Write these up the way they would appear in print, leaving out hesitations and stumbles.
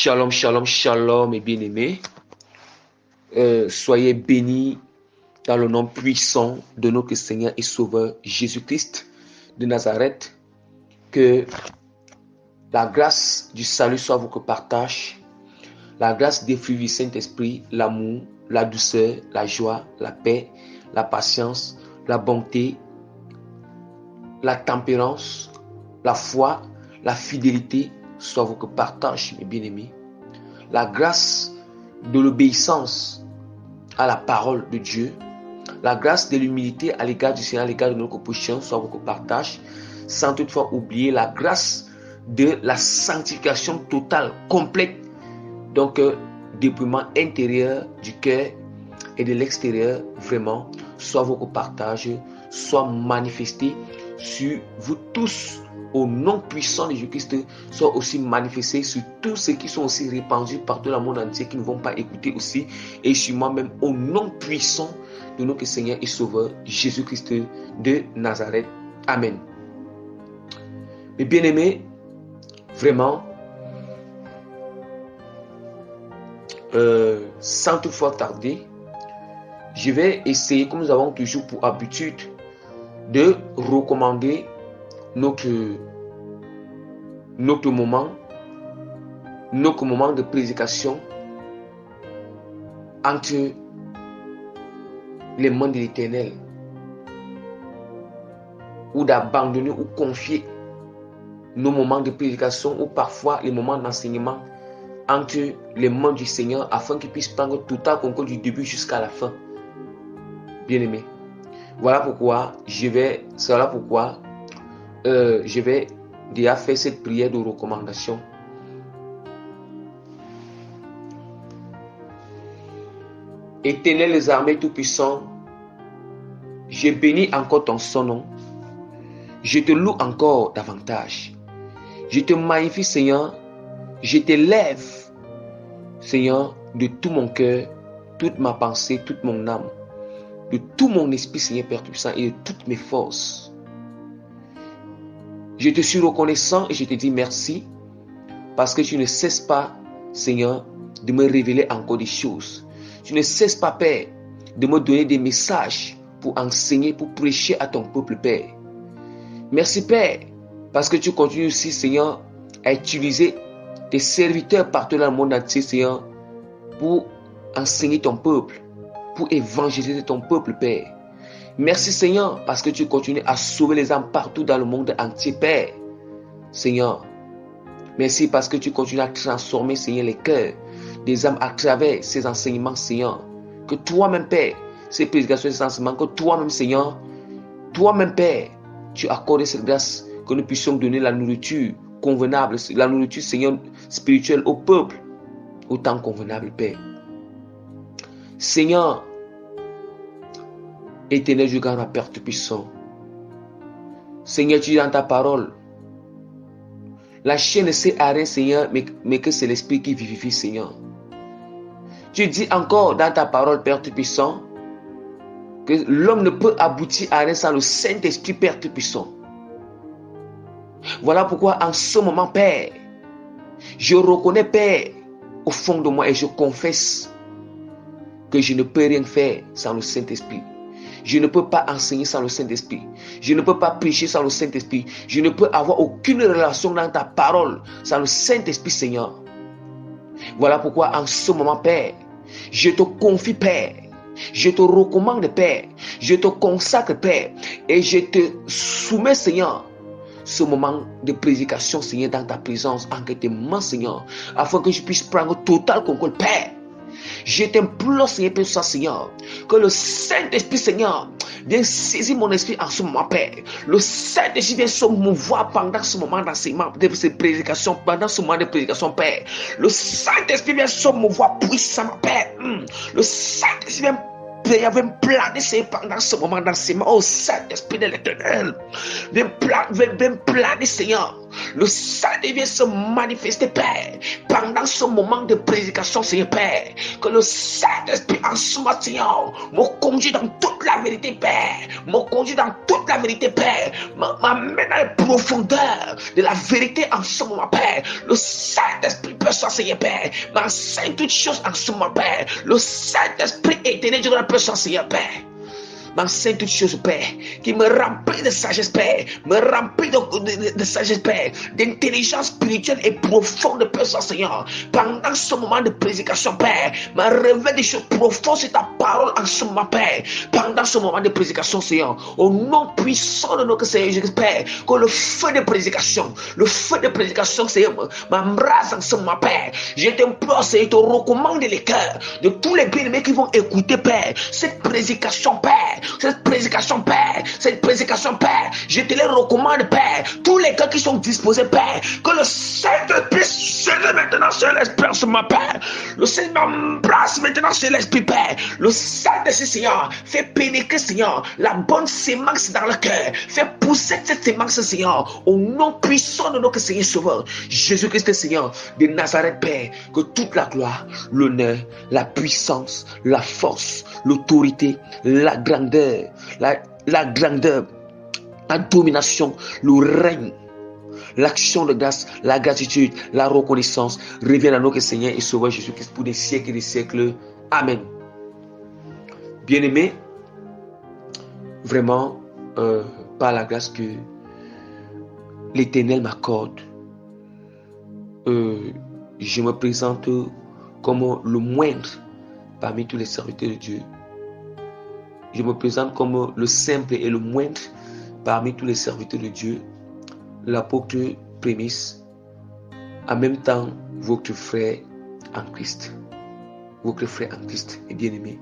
Shalom, shalom, shalom, mes bien-aimés. Soyez bénis dans le nom puissant de notre Seigneur et Sauveur Jésus-Christ de Nazareth. Que la grâce du salut soit votre partage. La grâce des fruits du Saint-Esprit, l'amour, la douceur, la joie, la paix, la patience, la bonté, la tempérance, la foi, la fidélité soit votre partage, mes bien-aimés. La grâce de l'obéissance à la parole de Dieu, la grâce de l'humilité à l'égard du Seigneur, à l'égard de notre prochain soit votre partage, sans toutefois oublier la grâce de la sanctification totale, complète, donc dépouillement intérieur du cœur et de l'extérieur, vraiment, soit votre partage, soit manifesté sur vous tous, au nom puissant de Jésus-Christ, soit aussi manifesté sur tous ceux qui sont aussi répandus partout dans le monde entier, qui ne vont pas écouter aussi, et sur moi-même, au nom puissant de notre Seigneur et Sauveur Jésus-Christ de Nazareth. Amen. Mes bien-aimés, vraiment, sans toutefois tarder, je vais essayer, comme nous avons toujours pour habitude, de recommander notre moment de prédication entre les mains de l'Éternel, ou d'abandonner ou confier nos moments de prédication ou parfois les moments d'enseignement entre les mains du Seigneur afin qu'il puisse prendre tout à concours du début jusqu'à la fin. Bien-aimés, voilà pourquoi je vais déjà faire cette prière de recommandation. Éternel les armées tout-puissants, je bénis encore ton son nom. Je te loue encore davantage. Je te magnifie, Seigneur. Je t'élève, Seigneur, de tout mon cœur, toute ma pensée, toute mon âme, de tout mon esprit, Seigneur Père Tout-Puissant, et de toutes mes forces. Je te suis reconnaissant et je te dis merci parce que tu ne cesses pas, Seigneur, de me révéler encore des choses. Tu ne cesses pas, Père, de me donner des messages pour enseigner, pour prêcher à ton peuple, Père. Merci, Père, parce que tu continues aussi, Seigneur, à utiliser tes serviteurs partout dans le monde entier, Seigneur, pour enseigner ton peuple, pour évangéliser ton peuple, Père. Merci, Seigneur, parce que tu continues à sauver les âmes partout dans le monde entier, Père. Seigneur, merci parce que tu continues à transformer, Seigneur, les cœurs des âmes à travers ces enseignements, Seigneur. Que toi-même, Père, ces prédications, ces enseignements, que toi-même, Seigneur, toi-même, Père, tu accordes cette grâce, que nous puissions donner la nourriture convenable, la nourriture, Seigneur, spirituelle au peuple, au temps convenable, Père. Seigneur, Éternel, je garde ma Père Tout-Puissant. Seigneur, tu dis dans ta parole, la chair ne sait à rien, Seigneur, mais que c'est l'Esprit qui vivifie, Seigneur. Tu dis encore dans ta parole, Père Tout-Puissant, que l'homme ne peut aboutir à rien sans le Saint-Esprit, Père Tout-Puissant. Voilà pourquoi en ce moment, Père, je reconnais, Père, au fond de moi et je confesse que je ne peux rien faire sans le Saint-Esprit. Je ne peux pas enseigner sans le Saint-Esprit. Je ne peux pas prêcher sans le Saint-Esprit. Je ne peux avoir aucune relation dans ta parole sans le Saint-Esprit, Seigneur. Voilà pourquoi en ce moment, Père, je te confie, Père. Je te recommande, Père. Je te consacre, Père. Et je te soumets, Seigneur, ce moment de prédication, Seigneur, dans ta présence, en tes mains, Seigneur, afin que je puisse prendre total contrôle, Père. Je t'implore, Seigneur, Père, Seigneur, que le Saint-Esprit, Seigneur, vienne saisir mon esprit en ce moment, Père. Le Saint-Esprit vient se mouvoir pendant ce moment d'enseignement, de ces prédications, pendant ce moment de prédication, Père. Le Saint-Esprit vient se mouvoir puissamment, Père. Le Saint-Esprit vient planer pendant ce moment d'enseignement. Oh Saint-Esprit de l'Éternel, viens planer, Seigneur, Le Saint-Esprit vient se manifester, Père, pendant ce moment de prédication, Seigneur, Père. Que le Saint-Esprit en ce moment, Seigneur, me conduit dans toute la vérité, Père. Me conduit dans toute la vérité, Père. M'amène dans les profondeurs de la vérité en ce moment, Père. Le Saint-Esprit peut s'enseigner, Père. M'enseigne toutes choses en ce moment, Père. Le Saint-Esprit éternel, Dieu de la puissance, Seigneur, Père. M'enseigne toutes choses, Père, qui me remplit de sagesse, Père, me remplit de sagesse, Père, d'intelligence spirituelle et profonde, Père Seigneur. Pendant ce moment de prédication, Père, me révèle des choses profondes sur ta parole en ce moment, Père. Pendant ce moment de prédication, Seigneur, au nom puissant de notre Seigneur Jésus, Père, que le feu de prédication, Seigneur, m'embrasse en ce moment, Père. Je t'implore, Seigneur, je te recommande les cœurs de tous les bien-aimés qui vont écouter, Père, cette prédication, Père. Cette prédication, Père, je te les recommande, Père. Tous les gars qui sont disposés, Père, que le Saint-Esprit s'élève maintenant sur l'Esprit, sur ma Père. Le Seigneur m'embrasse maintenant sur l'Esprit, Père. Le Saint-Esprit, Seigneur, fait pénétrer, Seigneur, la bonne sémence dans le cœur. Fait pousser cette sémence, Seigneur, au nom puissant de notre Seigneur Sauveur, Jésus-Christ, Seigneur, de Nazareth, Père. Que toute la gloire, l'honneur, la puissance, la force, l'autorité, la grandeur, la grandeur, la domination, le règne, l'action de grâce, la gratitude, la reconnaissance reviennent à notre Seigneur et Sauveur Jésus-Christ pour des siècles et des siècles. Amen. Bien-aimés, vraiment, par la grâce que l'Éternel m'accorde, je me présente comme le moindre parmi tous les serviteurs de Dieu. Je me présente comme le simple et le moindre parmi tous les serviteurs de Dieu, l'apôtre Prémisse, en même temps votre frère en Christ. Votre frère en Christ et bien-aimé.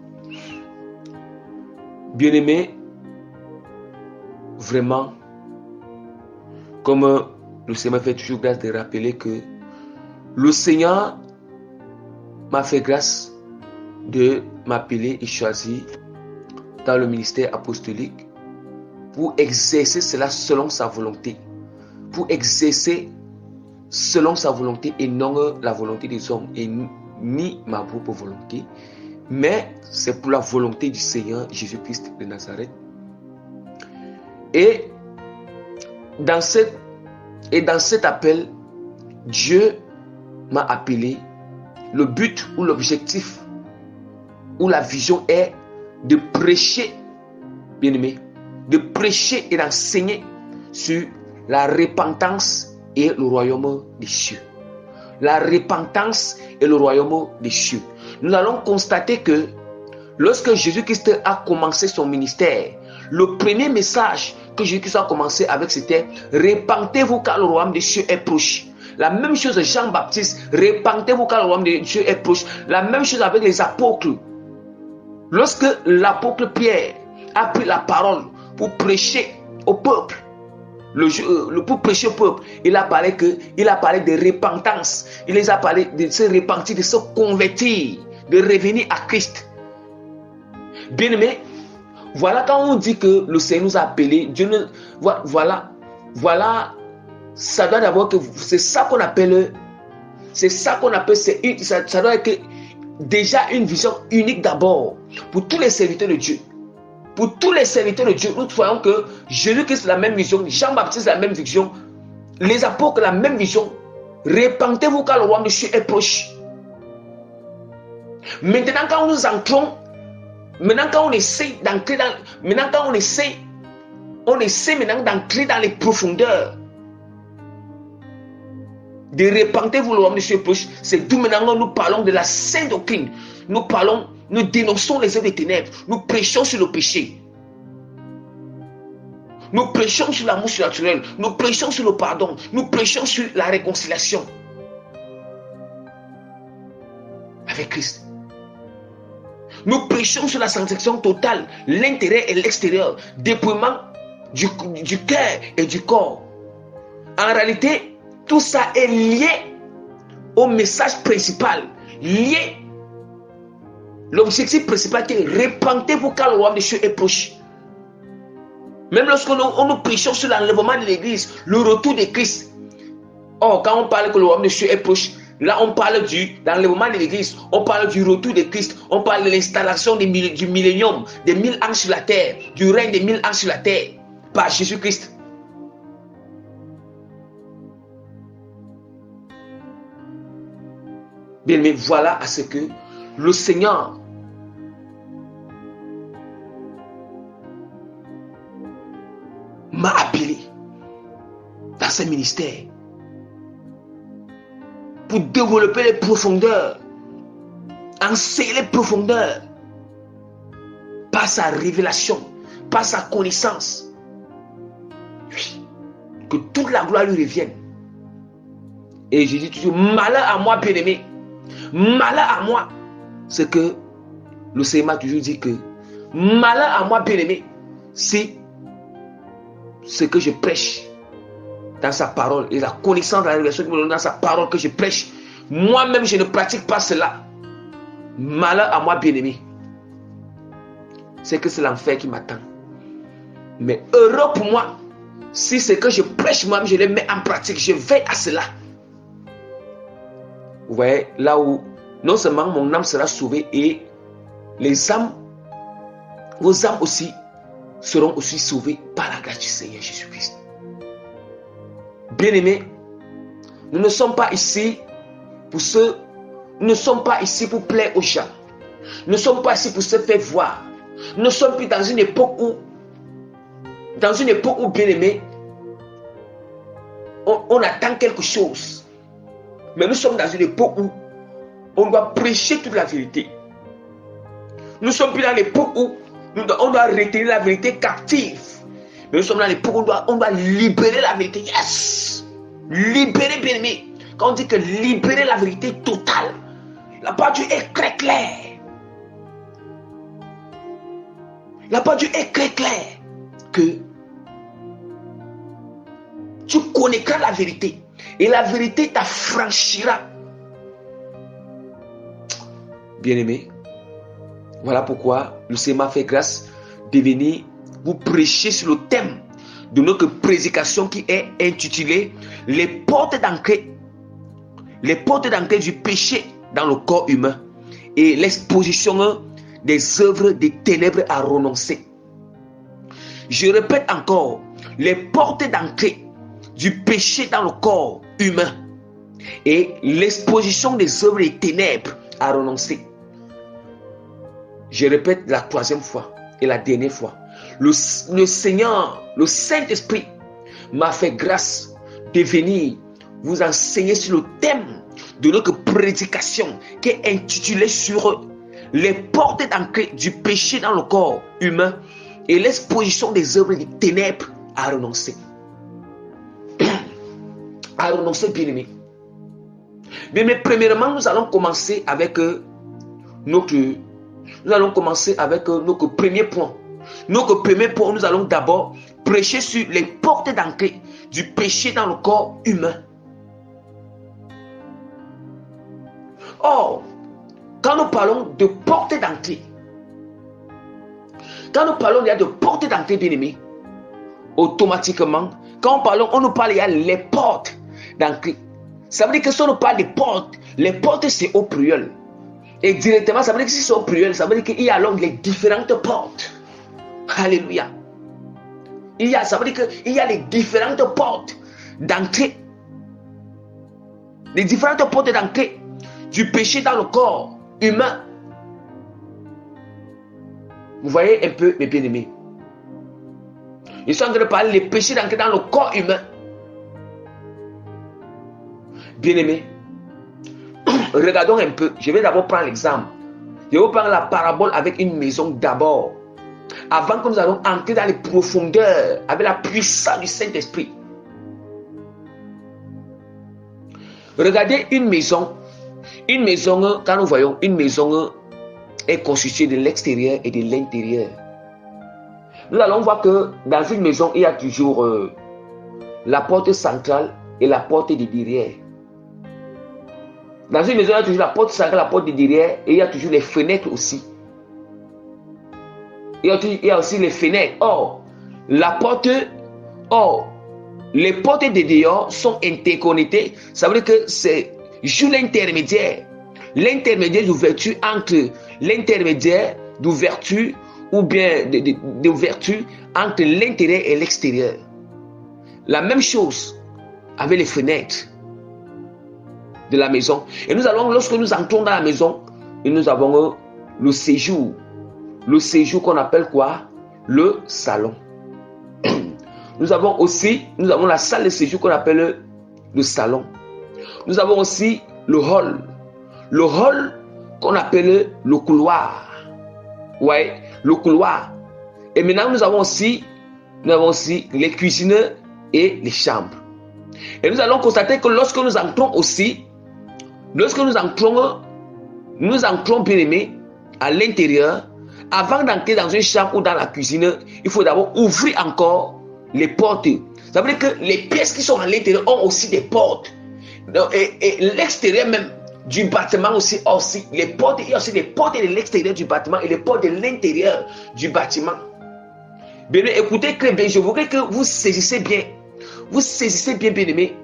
Bien-aimé, vraiment, comme le Seigneur fait toujours grâce de rappeler que le Seigneur m'a fait grâce de m'appeler et choisir dans le ministère apostolique pour exercer cela selon sa volonté. Pour exercer selon sa volonté et non la volonté des hommes et ni ma propre volonté. Mais c'est pour la volonté du Seigneur Jésus-Christ de Nazareth. Et dans cet appel, Dieu m'a appelé. Le but ou l'objectif ou la vision est de prêcher, bien-aimé, de prêcher et d'enseigner sur la repentance et le royaume des cieux. La repentance et le royaume des cieux. Nous allons constater que lorsque Jésus-Christ a commencé son ministère, le premier message que Jésus-Christ a commencé avec, c'était « Repentez-vous car le royaume des cieux est proche ». La même chose Jean-Baptiste, « Repentez-vous car le royaume des cieux est proche ». La même chose avec les apôtres. Lorsque l'apôtre Pierre a pris la parole pour prêcher au peuple, pour prêcher au peuple, il a parlé de repentance. Il les a parlé de se repentir, de se convertir, de revenir à Christ. Bien-aimé, voilà quand on dit que le Seigneur nous a appelés, voilà, ça doit d'abord que c'est ça qu'on appelle, ça doit être déjà une vision unique d'abord pour tous les serviteurs de Dieu. Pour tous les serviteurs de Dieu, nous voyons que Jésus-Christ a la même vision, Jean-Baptiste a la même vision, les apôtres la même vision. Repentez-vous car le royaume des cieux est proche. Maintenant, quand nous entrons, quand on essaie d'entrer dans les profondeurs de repentez-vous le royaume des cieux est proche, c'est d'où maintenant nous parlons de la sainte doctrine. Nous dénonçons les œuvres des ténèbres. Nous prêchons sur le péché. Nous prêchons sur l'amour surnaturel. Nous prêchons sur le pardon. Nous prêchons sur la réconciliation avec Christ. Nous prêchons sur la sanctification totale, l'intérieur et l'extérieur, dépouillement du cœur et du corps. En réalité, tout ça est lié au message principal, lié. L'objectif principal est repentez-vous car le royaume des cieux est proche. Même lorsque nous prêchons sur l'enlèvement de l'église, le retour de Christ, Or, quand on parle que le royaume de Dieu est proche, là on parle dans le moment de l'église, on parle du retour de Christ, on parle de l'installation du millénium, des 1000 ans sur la terre, du règne des 1000 ans sur la terre, par Jésus-Christ. Bien, mais voilà à ce que le Seigneur m'a appelé dans ce ministère pour développer les profondeurs, enseigner les profondeurs par sa révélation, par sa connaissance. Oui, que toute la gloire lui revienne. Et je dis toujours, malheur à moi, bien-aimé, malheur à moi. C'est que le Seigneur m'a toujours dit que malheur à moi, bien-aimé, c'est ce que je prêche dans sa parole et la connaissance de la révélation qu'il me donne dans sa parole que je prêche. Moi-même, je ne pratique pas cela. Malheur à moi, bien-aimé. C'est que c'est l'enfer qui m'attend. Mais heureux pour moi, si ce que je prêche moi-même, je le mets en pratique, je veille à cela. Vous voyez, là où non seulement mon âme sera sauvée et les âmes, vos âmes aussi, seront aussi sauvées par la grâce du Seigneur Jésus-Christ. Bien-aimés, nous ne sommes pas ici pour nous ne sommes pas ici pour plaire aux gens. Nous ne sommes pas ici pour se faire voir. Nous ne sommes plus dans une époque où, bien-aimés, on attend quelque chose. Mais nous sommes dans une époque où on doit prêcher toute la vérité. Nous ne sommes plus dans l'époque où on doit retenir la vérité captive. Mais nous sommes dans l'époque où on doit libérer la vérité. Yes! Libérer, bien-aimé. Quand on dit que libérer la vérité totale, la parole de Dieu est très claire. La parole de Dieu est très claire. Que tu connaîtras la vérité. Et la vérité t'affranchira. Bien-aimé, voilà pourquoi le Seigneur m'a fait grâce de venir vous prêcher sur le thème de notre prédication qui est intitulée les portes d'entrée du péché dans le corps humain et l'exposition des œuvres des ténèbres à renoncer. Je répète encore, les portes d'entrée du péché dans le corps humain et l'exposition des œuvres des ténèbres à renoncer. Je répète la troisième fois et la dernière fois. Le Seigneur, le Saint-Esprit m'a fait grâce de venir vous enseigner sur le thème de notre prédication qui est intitulée sur les portes d'entrée du péché dans le corps humain et l'exposition des œuvres des ténèbres à renoncer. À renoncer, bien-aimé. Mais premièrement, nous allons commencer avec notre premier point. Notre premier point, nous allons d'abord prêcher sur les portes d'entrée du péché dans le corps humain. Or, quand nous parlons de portes d'entrée, bien-aimés, automatiquement, quand on nous parle, il y a les portes d'entrée. Ça veut dire que si on nous parle des portes, les portes c'est au pluriel. Et directement, ça veut dire que si c'est au pluriel, ça veut dire qu'il y a alors les différentes portes. Alléluia. Ça veut dire qu'il y a les différentes portes d'entrée. Les différentes portes d'entrée du péché dans le corps humain. Vous voyez un peu, mes bien-aimés. Ils sont en train de parler des péchés d'entrée dans le corps humain. Bien-aimés, regardons un peu. Je vais d'abord prendre l'exemple. Je vais prendre la parabole avec une maison d'abord. Avant que nous allons entrer dans les profondeurs avec la puissance du Saint-Esprit. Regardez une maison. Une maison, quand nous voyons, une maison est constituée de l'extérieur et de l'intérieur. Nous allons voir que dans une maison, il y a toujours la porte centrale et la porte de derrière. Dans une maison, il y a toujours la porte centrale, la porte de derrière, et il y a toujours les fenêtres aussi. Il y a aussi les fenêtres. Or, les portes de dehors sont interconnectées. Ça veut dire que c'est juste l'intermédiaire d'ouverture entre l'intermédiaire d'ouverture ou bien d'ouverture entre l'intérieur et l'extérieur. La même chose avec les fenêtres de la maison. Et nous allons, lorsque nous entrons dans la maison, et nous avons le séjour. Le séjour qu'on appelle quoi? Le salon. Nous avons la salle de séjour qu'on appelle le salon. Nous avons aussi le hall. Le hall qu'on appelle le couloir. Ouais, le couloir. Et maintenant, nous avons aussi les cuisines et les chambres. Et nous allons constater que lorsque nous entrons bien aimés à l'intérieur, avant d'entrer dans une chambre ou dans la cuisine, il faut d'abord ouvrir encore les portes. Ça veut dire que les pièces qui sont à l'intérieur ont aussi des portes. Et l'extérieur même du bâtiment aussi, les portes, il y a aussi des portes de l'extérieur du bâtiment et les portes de l'intérieur du bâtiment. Bien, écoutez très bien, je voudrais que vous saisissez bien. Vous saisissez bien, bien aimé,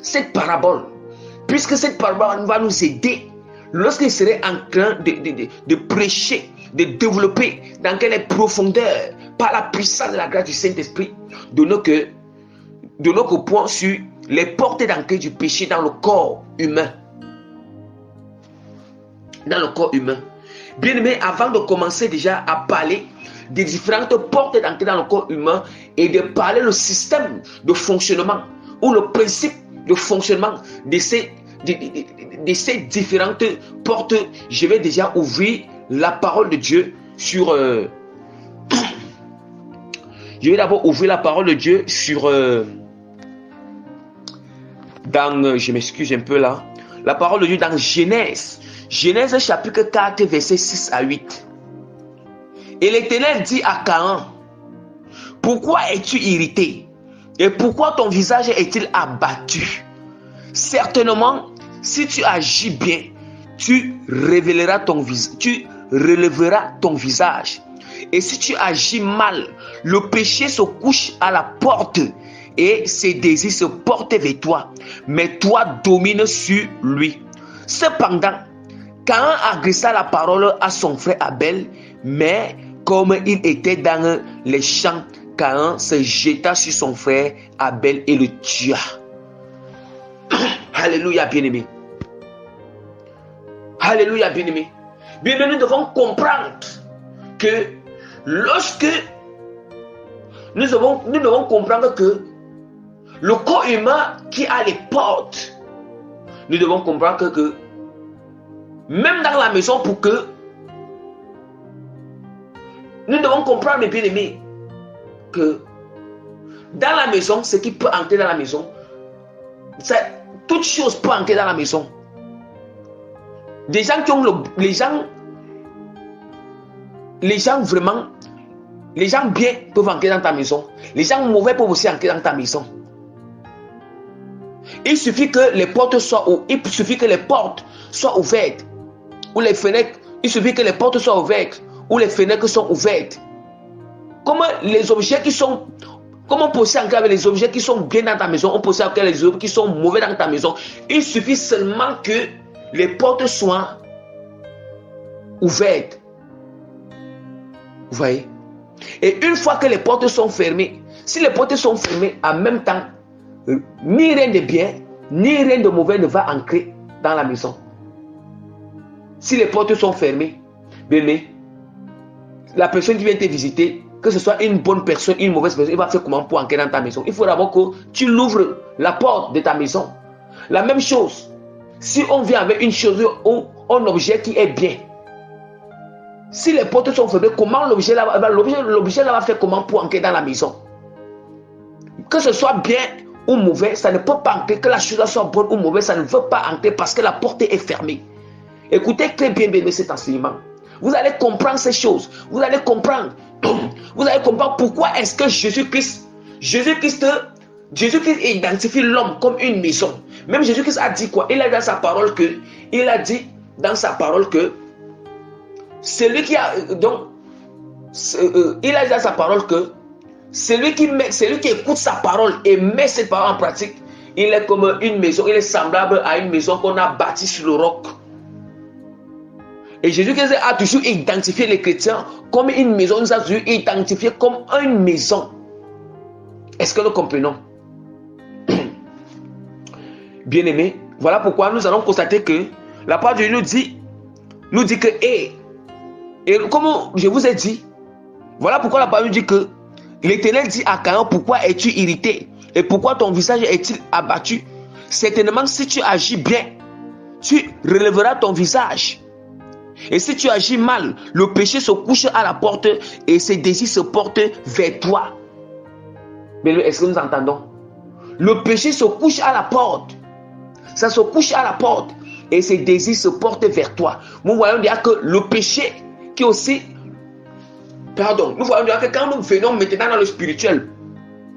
cette parabole. Puisque cette parabole va nous aider lorsqu'il serait en train de prêcher, de développer dans quelle profondeur, par la puissance de la grâce du Saint-Esprit, de notre point sur les portes d'entrée du péché dans le corps humain. Dans le corps humain. Bien aimé, avant de commencer déjà à parler des différentes portes d'entrée dans le corps humain et de parler le système de fonctionnement ou le principe de fonctionnement de ces différentes portes, je vais déjà ouvrir la parole de Dieu sur... je vais d'abord ouvrir la parole de Dieu sur... je m'excuse un peu là. La parole de Dieu dans Genèse. Genèse chapitre 4, versets 6 à 8. Et l'Éternel dit à Caïn, pourquoi es-tu irrité? Et pourquoi ton visage est-il abattu? Certainement, si tu agis bien, tu relèveras ton visage. Et si tu agis mal, le péché se couche à la porte et ses désirs se portent vers toi. Mais toi domines sur lui. Cependant, Caïn agressa la parole à son frère Abel, mais comme il était dans les champs, Caïn se jeta sur son frère Abel et le tua. Alléluia, bien-aimé. Alléluia, bien-aimé. Bien-aimé, nous devons comprendre que lorsque nous devons comprendre que le corps humain qui a les portes, nous devons comprendre que même dans la maison, pour que nous devons comprendre, bien aimé, que dans la maison, ce qui peut entrer dans la maison, toute chose peut entrer dans la maison. Des gens qui ont les gens vraiment, les gens bien peuvent entrer dans ta maison. Les gens mauvais peuvent aussi entrer dans ta maison. Il suffit que les portes soient ouvertes. Ou les fenêtres, il suffit que les portes soient ouvertes. Ou les fenêtres sont ouvertes. Comment on peut aussi entrer avec les objets qui sont bien dans ta maison? On peut aussi entrer avec les objets qui sont mauvais dans ta maison. Il suffit seulement que les portes soient ouvertes. Vous voyez? Et une fois que les portes sont fermées, si les portes sont fermées en même temps, ni rien de bien, ni rien de mauvais ne va entrer dans la maison. Si les portes sont fermées, bien, la personne qui vient te visiter, que ce soit une bonne personne, une mauvaise personne, il va faire comment pour entrer dans ta maison? Il faut d'abord que tu l'ouvres la porte de ta maison. La même chose, si on vient avec une chose ou un objet qui est bien, si les portes sont fermées, comment l'objet là va faire comment pour entrer dans la maison? Que ce soit bien ou mauvais, ça ne peut pas entrer. Que la chose soit bonne ou mauvaise, ça ne veut pas entrer parce que la porte est fermée. Écoutez très bien, bien cet enseignement. Vous allez comprendre ces choses. Vous allez comprendre pourquoi est-ce que Jésus-Christ identifie l'homme comme une maison. Même Jésus-Christ a dit quoi? Il a dit dans sa parole que celui qui a donc il a dit dans sa parole que celui qui écoute sa parole et met cette parole en pratique, il est comme une maison, il est semblable à une maison qu'on a bâtie sur le roc. Et Jésus-Christ a toujours identifié les chrétiens comme une maison, il nous a toujours identifié comme une maison. Est-ce que nous comprenons? Bien-aimés, voilà pourquoi nous allons constater que la parole de Dieu nous dit que, et comme je vous ai dit, voilà pourquoi la parole nous dit que l'Éternel dit à Caïn, pourquoi es-tu irrité? Et pourquoi ton visage est-il abattu? Certainement, si tu agis bien, tu relèveras ton visage. Et si tu agis mal, le péché se couche à la porte et ses désirs se portent vers toi. Mais est-ce que nous entendons? Le péché se couche à la porte. Ça se couche à la porte et ses désirs se portent vers toi. Nous voyons déjà que le péché qui aussi... Pardon, nous voyons déjà que quand nous venons maintenant dans le spirituel,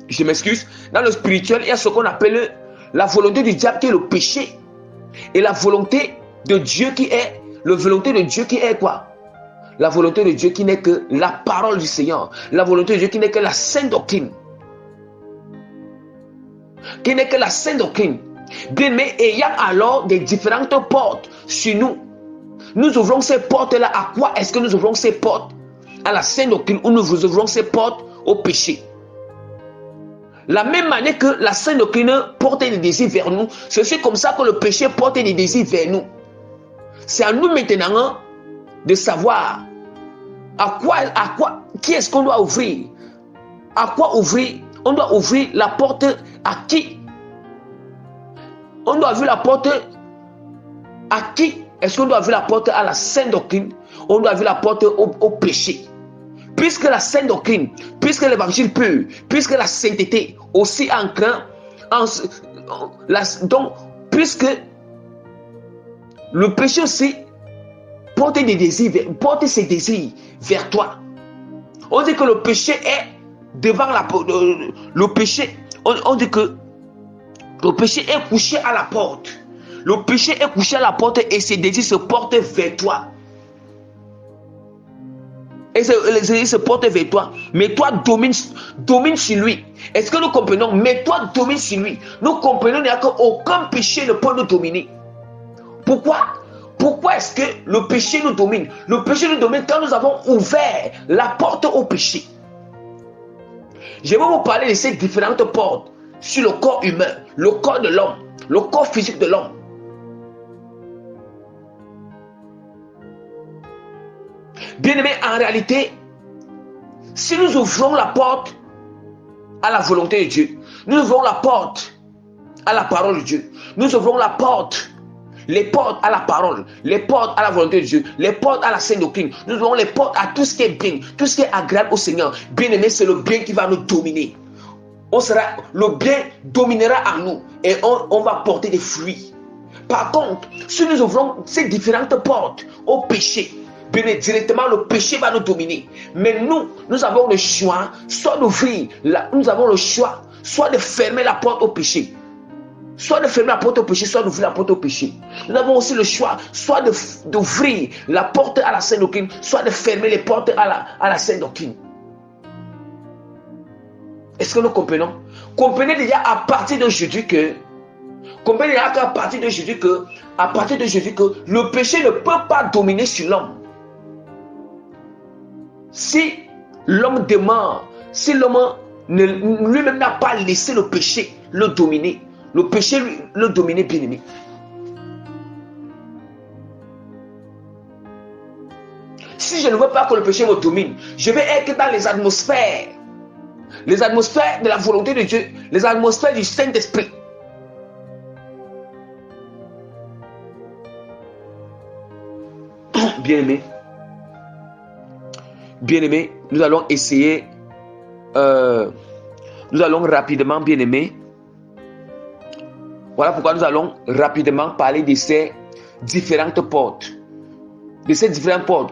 je m'excuse, dans le spirituel, il y a ce qu'on appelle la volonté du diable qui est le péché. Et la volonté de Dieu qui est... La volonté de Dieu qui est quoi? La volonté de Dieu qui n'est que la parole du Seigneur. La volonté de Dieu qui n'est que la sainte doctrine. Qui n'est que la sainte doctrine. Bien, mais ayant alors des différentes portes sur nous, nous ouvrons ces portes-là. À quoi est-ce que nous ouvrons ces portes? À la sainte doctrine, ou nous ouvrons ces portes au péché. La même manière que la sainte doctrine porte des désirs vers nous, c'est aussi comme ça que le péché porte des désirs vers nous. C'est à nous maintenant de savoir à quoi, qui est-ce qu'on doit ouvrir? À quoi ouvrir? On doit ouvrir la porte à qui? On doit ouvrir la porte à qui? Est-ce qu'on doit ouvrir la porte à la sainte doctrine? On doit ouvrir la porte au péché. Puisque la sainte doctrine, puisque l'évangile pur, puisque la sainteté aussi donc, puisque le péché aussi porte ses désirs vers toi. On dit que le péché est devant la porte. Le péché, on dit que le péché est couché à la porte. Le péché est couché à la porte et ses désirs se portent vers toi. Et les désirs se portent vers toi. Mais toi, domine sur lui. Est-ce que nous comprenons? Mais toi, domine sur lui. Nous comprenons qu'aucun péché ne peut nous dominer. Pourquoi est-ce que le péché nous domine? Le péché nous domine quand nous avons ouvert la porte au péché. Je vais vous parler de ces différentes portes sur le corps humain, le corps de l'homme, le corps physique de l'homme. Bien-aimés, en réalité, si nous ouvrons la porte à la volonté de Dieu, nous ouvrons la porte à la parole de Dieu, nous ouvrons la porte, les portes à la parole, les portes à la volonté de Dieu, les portes à la sainte doctrine, nous ouvrons les portes à tout ce qui est bien, tout ce qui est agréable au Seigneur. Bien-aimés, c'est le bien qui va nous dominer. Le bien dominera en nous et on va porter des fruits. Par contre, si nous ouvrons ces différentes portes au péché, bien directement le péché va nous dominer. Mais nous avons le choix, soit d'ouvrir, nous avons le choix, soit de fermer la porte au péché. Soit de fermer la porte au péché, soit d'ouvrir la porte au péché. Nous avons aussi le choix, soit d'ouvrir la porte à la sainte doctrine, soit de fermer les portes à la sainte doctrine. Est-ce que nous comprenons? Comprenez déjà à partir d'aujourd'hui que le péché ne peut pas dominer sur l'homme. Si l'homme demeure, si l'homme lui-même n'a pas laissé le péché le dominer, le péché le dominer, bien aimé. Si je ne veux pas que le péché me domine, je vais être dans les atmosphères de la volonté de Dieu, les atmosphères du Saint-Esprit. Bien-aimés, nous allons essayer, nous allons rapidement, bien-aimés, voilà pourquoi nous allons rapidement parler de ces différentes portes.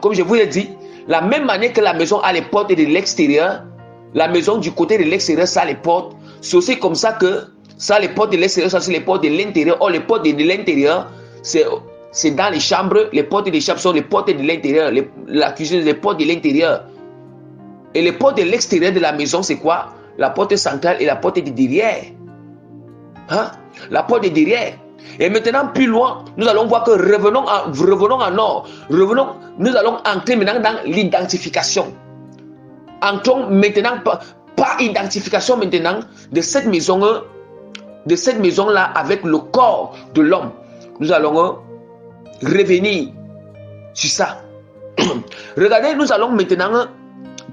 Comme je vous l'ai dit, la même manière que la maison a les portes de l'extérieur, la maison du côté de l'extérieur, ça a les portes. C'est aussi comme ça que ça, les portes de l'extérieur, ça c'est les portes de l'intérieur. Or, les portes de l'intérieur, c'est dans les chambres. Les portes des chambres sont les portes de l'intérieur. La cuisine, les portes de l'intérieur. Et les portes de l'extérieur de la maison, c'est quoi? La porte centrale et la porte de derrière. Hein? La porte de derrière. Et maintenant, plus loin, nous allons voir que revenons en nord. Nous allons entrer maintenant dans l'identification. Entrons maintenant, pas identification maintenant de cette maison-là avec le corps de l'homme. Nous allons revenir sur ça. Regardez, nous allons maintenant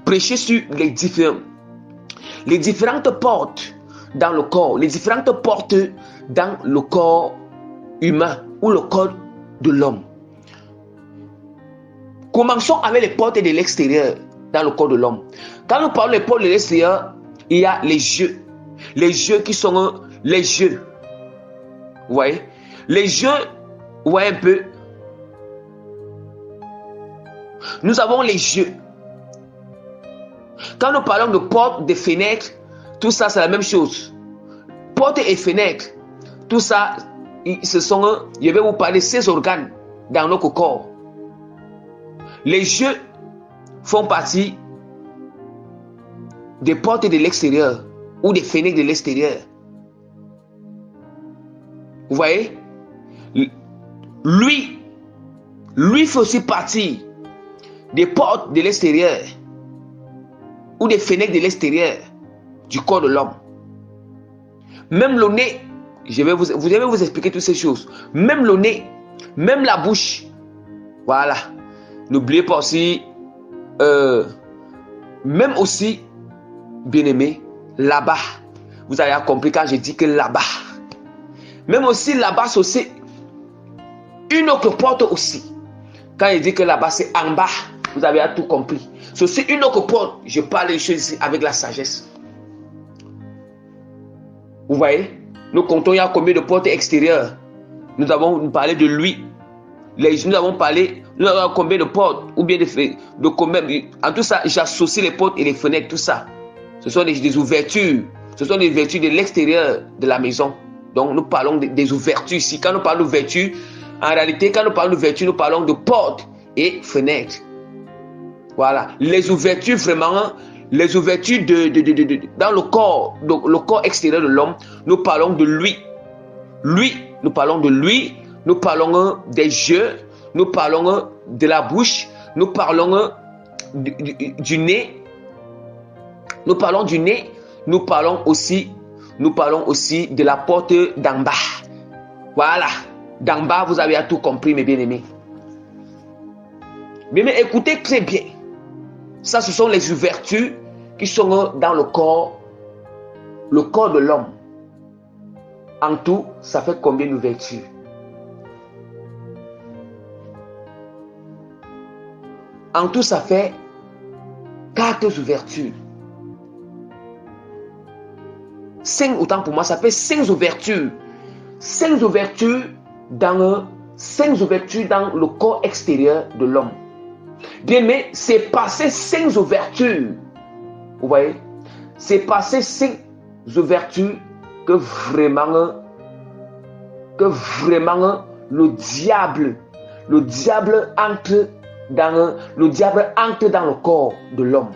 prêcher sur les différentes portes dans le corps, les différentes portes dans le corps humain ou le corps de l'homme. Commençons avec les portes de l'extérieur dans le corps de l'homme. Quand nous parlons des portes de l'extérieur, il y a les yeux. Les yeux qui sont les yeux. Vous voyez? Les yeux, vous voyez un peu? Nous avons les yeux. Quand nous parlons de portes, de fenêtres, tout ça c'est la même chose. Portes et fenêtres, tout ça, je vais vous parler de ces organes dans notre corps. Les yeux font partie des portes de l'extérieur ou des fenêtres de l'extérieur. Vous voyez? Lui fait aussi partie des portes de l'extérieur ou des fenêtres de l'extérieur du corps de l'homme. Même le nez, je vais vous expliquer toutes ces choses. Même le nez, même la bouche. Voilà. N'oubliez pas aussi, même aussi, bien-aimé, là-bas. Vous avez compris quand je dis que là-bas. Même aussi là-bas, c'est aussi une autre porte aussi. Quand je dis que là-bas, c'est en bas. Vous avez tout compris. C'est aussi une autre porte. Je parle des choses ici avec la sagesse. Vous voyez? Nous comptons, il y a combien de portes extérieures? Nous avons parlé de lui. Nous avons combien de portes? Ou bien de combien? En tout ça, j'associe les portes et les fenêtres, tout ça. Ce sont des ouvertures. Ce sont des ouvertures de l'extérieur de la maison. Donc, nous parlons des ouvertures ici. Quand nous parlons d'ouverture, en réalité, quand nous parlons d'ouverture, nous parlons de portes et fenêtres. Voilà. Les ouvertures, vraiment, les ouvertures dans le corps extérieur de l'homme, nous parlons de lui. Nous parlons de lui, nous parlons des yeux, nous parlons de la bouche, nous parlons du nez. Nous parlons du nez, nous parlons aussi de la porte d'en bas. Voilà. D'en bas, vous avez tout compris, mes bien-aimés. Mais écoutez très bien. Ça, ce sont les ouvertures qui sont dans le corps de l'homme. En tout, ça fait combien d'ouvertures? En tout, ça fait 4 ouvertures. 5, autant pour moi, ça fait 5 ouvertures. 5 ouvertures dans le corps extérieur de l'homme. Bien, mais c'est passé 5 ouvertures. Vous voyez? C'est passé 5 ouvertures que vraiment le diable entre dans le corps de l'homme.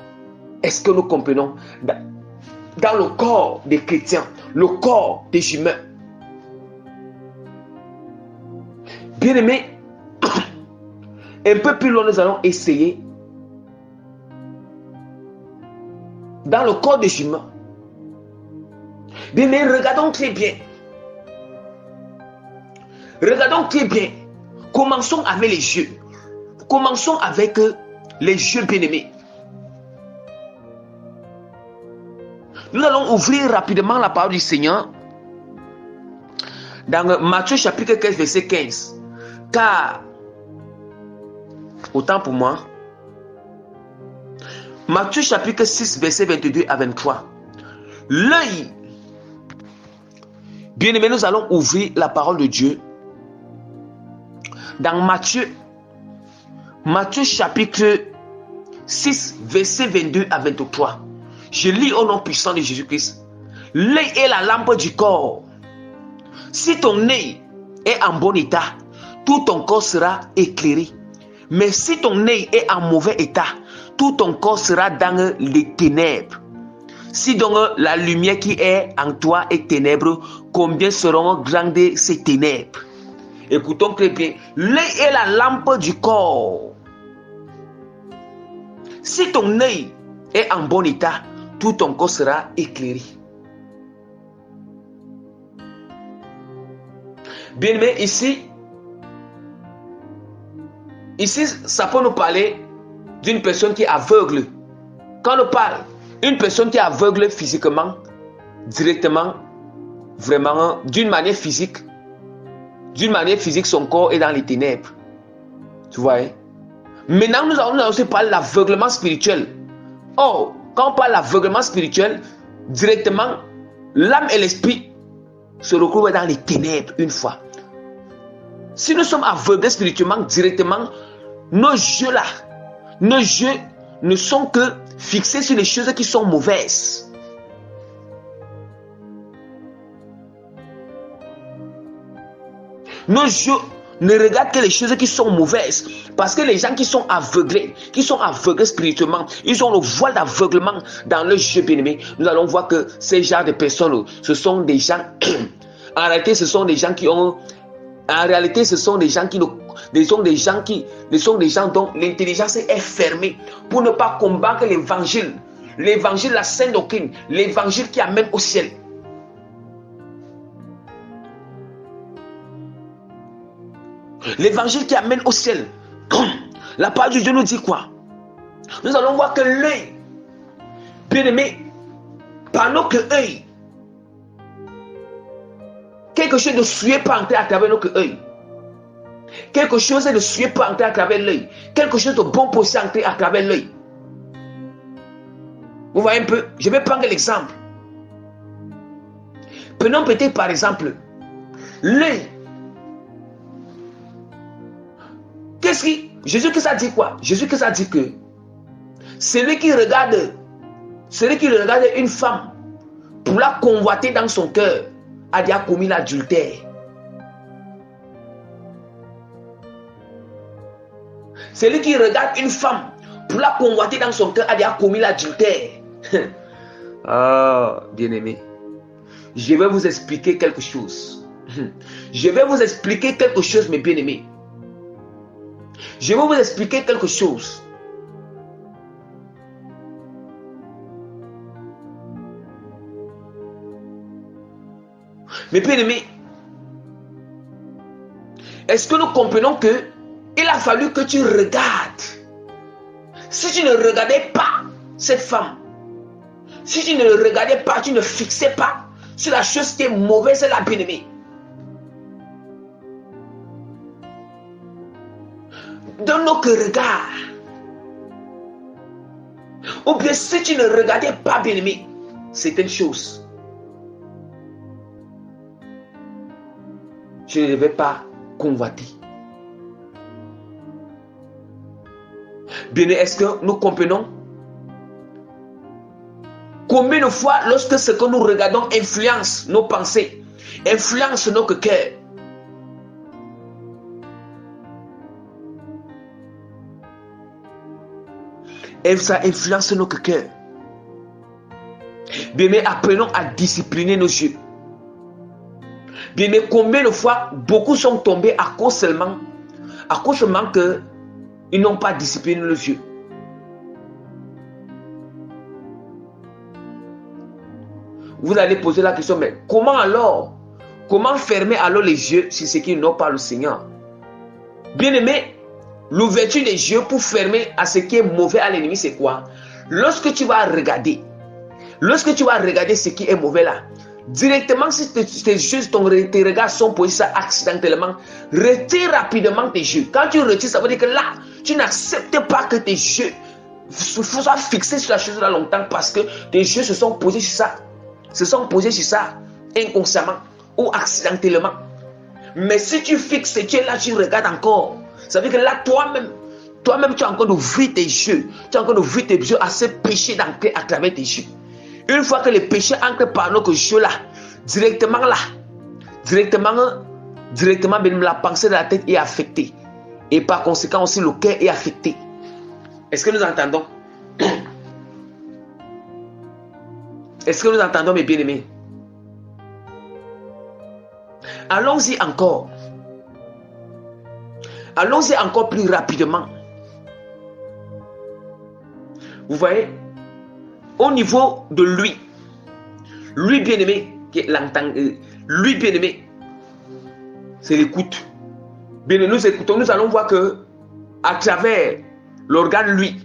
Est-ce que nous comprenons? Dans le corps des chrétiens, le corps des humains. Bien aimé, un peu plus loin, nous allons essayer dans le corps des humains. Bien aimé, regardons très bien. Commençons avec les yeux. Commençons avec les yeux, bien aimés. Nous allons ouvrir rapidement la parole du Seigneur dans Matthieu chapitre 15, verset 15. Car, autant pour moi, Matthieu chapitre 6, verset 22 à 23. L'œil. Bien aimé, nous allons ouvrir la parole de Dieu dans Matthieu chapitre 6, verset 22 à 23. Je lis au nom puissant de Jésus-Christ. L'œil est la lampe du corps. Si ton œil est en bon état, tout ton corps sera éclairé. Mais si ton œil est en mauvais état, tout ton corps sera dans les ténèbres. Si donc la lumière qui est en toi est ténèbre, combien seront grandes ces ténèbres? Écoutons très bien. L'œil est la lampe du corps. Si ton œil est en bon état, tout ton corps sera éclairé. Bien aimé, ici, ça peut nous parler d'une personne qui est aveugle. Quand on parle, une personne qui est aveugle physiquement, directement, vraiment, d'une manière physique, son corps est dans les ténèbres. Tu vois, hein? Maintenant, nous allons aussi parler de l'aveuglement spirituel. Oh, quand on parle d'aveuglement spirituel, directement, l'âme et l'esprit se retrouvent dans les ténèbres une fois. Si nous sommes aveuglés spirituellement, directement, nos yeux là, nos yeux ne sont que fixés sur les choses qui sont mauvaises. Nos yeux ne regardent que les choses qui sont mauvaises. Parce que les gens qui sont aveuglés spirituellement, ils ont le voile d'aveuglement dans leurs yeux, bien-aimés. Nous allons voir que ces genres de personnes, ce sont des gens, en réalité, ce sont des gens qui ont, en réalité, ce sont des gens qui dont l'intelligence est fermée pour ne pas combattre l'évangile, la sainte doctrine, l'évangile qui amène au ciel. L'évangile qui amène au ciel. La parole de Dieu nous dit quoi? Nous allons voir que l'œil, bien-aimé, pendant que l'œil, quelque chose de souillé peut entrer à travers notre œil. Quelque chose de souillé peut entrer à travers l'œil. Quelque chose de bon peut entrer à travers l'œil. Vous voyez un peu? Je vais prendre l'exemple. Prenons peut-être par exemple l'œil. Jésus que ça dit quoi? Jésus que ça dit que celui qui regarde une femme pour la convoiter dans son cœur a déjà commis l'adultère. Celui qui regarde une femme pour la convoiter dans son cœur a déjà commis l'adultère. Ah, bien-aimé, je vais vous expliquer quelque chose. Je vais vous expliquer quelque chose, mes bien-aimés. Je vais vous expliquer quelque chose. Mes bien-aimés, est-ce que nous comprenons que il a fallu que tu regardes? Si tu ne regardais pas cette femme, si tu ne le regardais pas, tu ne fixais pas sur la chose qui est mauvaise, c'est la bien-aimée. Dans notre regard, ou bien si tu ne regardais pas, bien-aimé, c'est une chose. Je ne devais pas convoiter. Bien, est-ce que nous comprenons? Combien de fois, lorsque ce que nous regardons influence nos pensées, influence notre cœur? Et ça influence notre cœur. Bien, mais apprenons à discipliner nos yeux. Bien, mais combien de fois beaucoup sont tombés à cause seulement que ils n'ont pas discipliné nos yeux. Vous allez poser la question, mais comment alors? Comment fermer alors les yeux sur ce qui n'ont pas le Seigneur? Bien aimé, l'ouverture des yeux pour fermer à ce qui est mauvais à l'ennemi, c'est quoi? Lorsque tu vas regarder ce qui est mauvais là, directement si tes yeux, tes regards sont posés ça accidentellement, retire rapidement tes yeux. Quand tu retires, ça veut dire que là, tu n'acceptes pas que tes yeux soient fixés sur la chose là longtemps parce que tes yeux se sont posés sur ça, inconsciemment ou accidentellement. Mais si tu fixes, tu es là, tu regardes encore. Ça veut dire que là, toi-même, tu as encore d'ouvrir tes yeux. Tu as encore d'ouvrir tes yeux à ce péché d'entrer à travers tes yeux. Une fois que le péché entre par nos yeux là, directement, même la pensée de la tête est affectée. Et par conséquent aussi, le cœur est affecté. Est-ce que nous entendons? Est-ce que nous entendons, mes bien-aimés? Allons-y encore. Allons-y encore plus rapidement. Vous voyez, au niveau de lui bien-aimé, lui bien-aimé, c'est l'écoute. Bien, nous écoutons, nous allons voir que à travers l'organe lui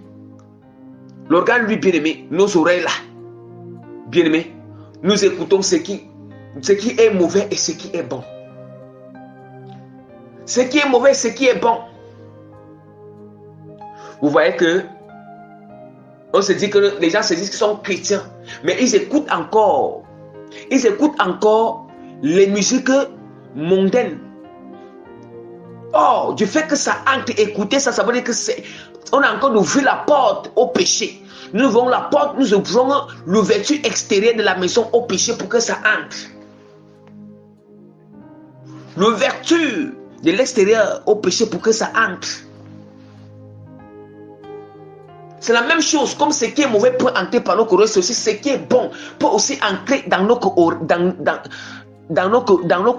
bien-aimé, nos oreilles là, bien-aimé, nous écoutons ce qui est mauvais et ce qui est bon. Ce qui est mauvais, ce qui est bon. Vous voyez que on se dit que les gens se disent qu'ils sont chrétiens, mais ils écoutent encore les musiques mondaines. Oh, du fait que ça entre, écouter ça, ça veut dire que on a encore ouvert la porte au péché. Nous ouvrons la porte, nous ouvrons l'ouverture extérieure de la maison au péché pour que ça entre. L'ouverture de l'extérieur au péché pour que ça entre. C'est la même chose, comme ce qui est mauvais peut entrer par nos oreilles, c'est aussi ce qui est bon peut aussi entrer dans nos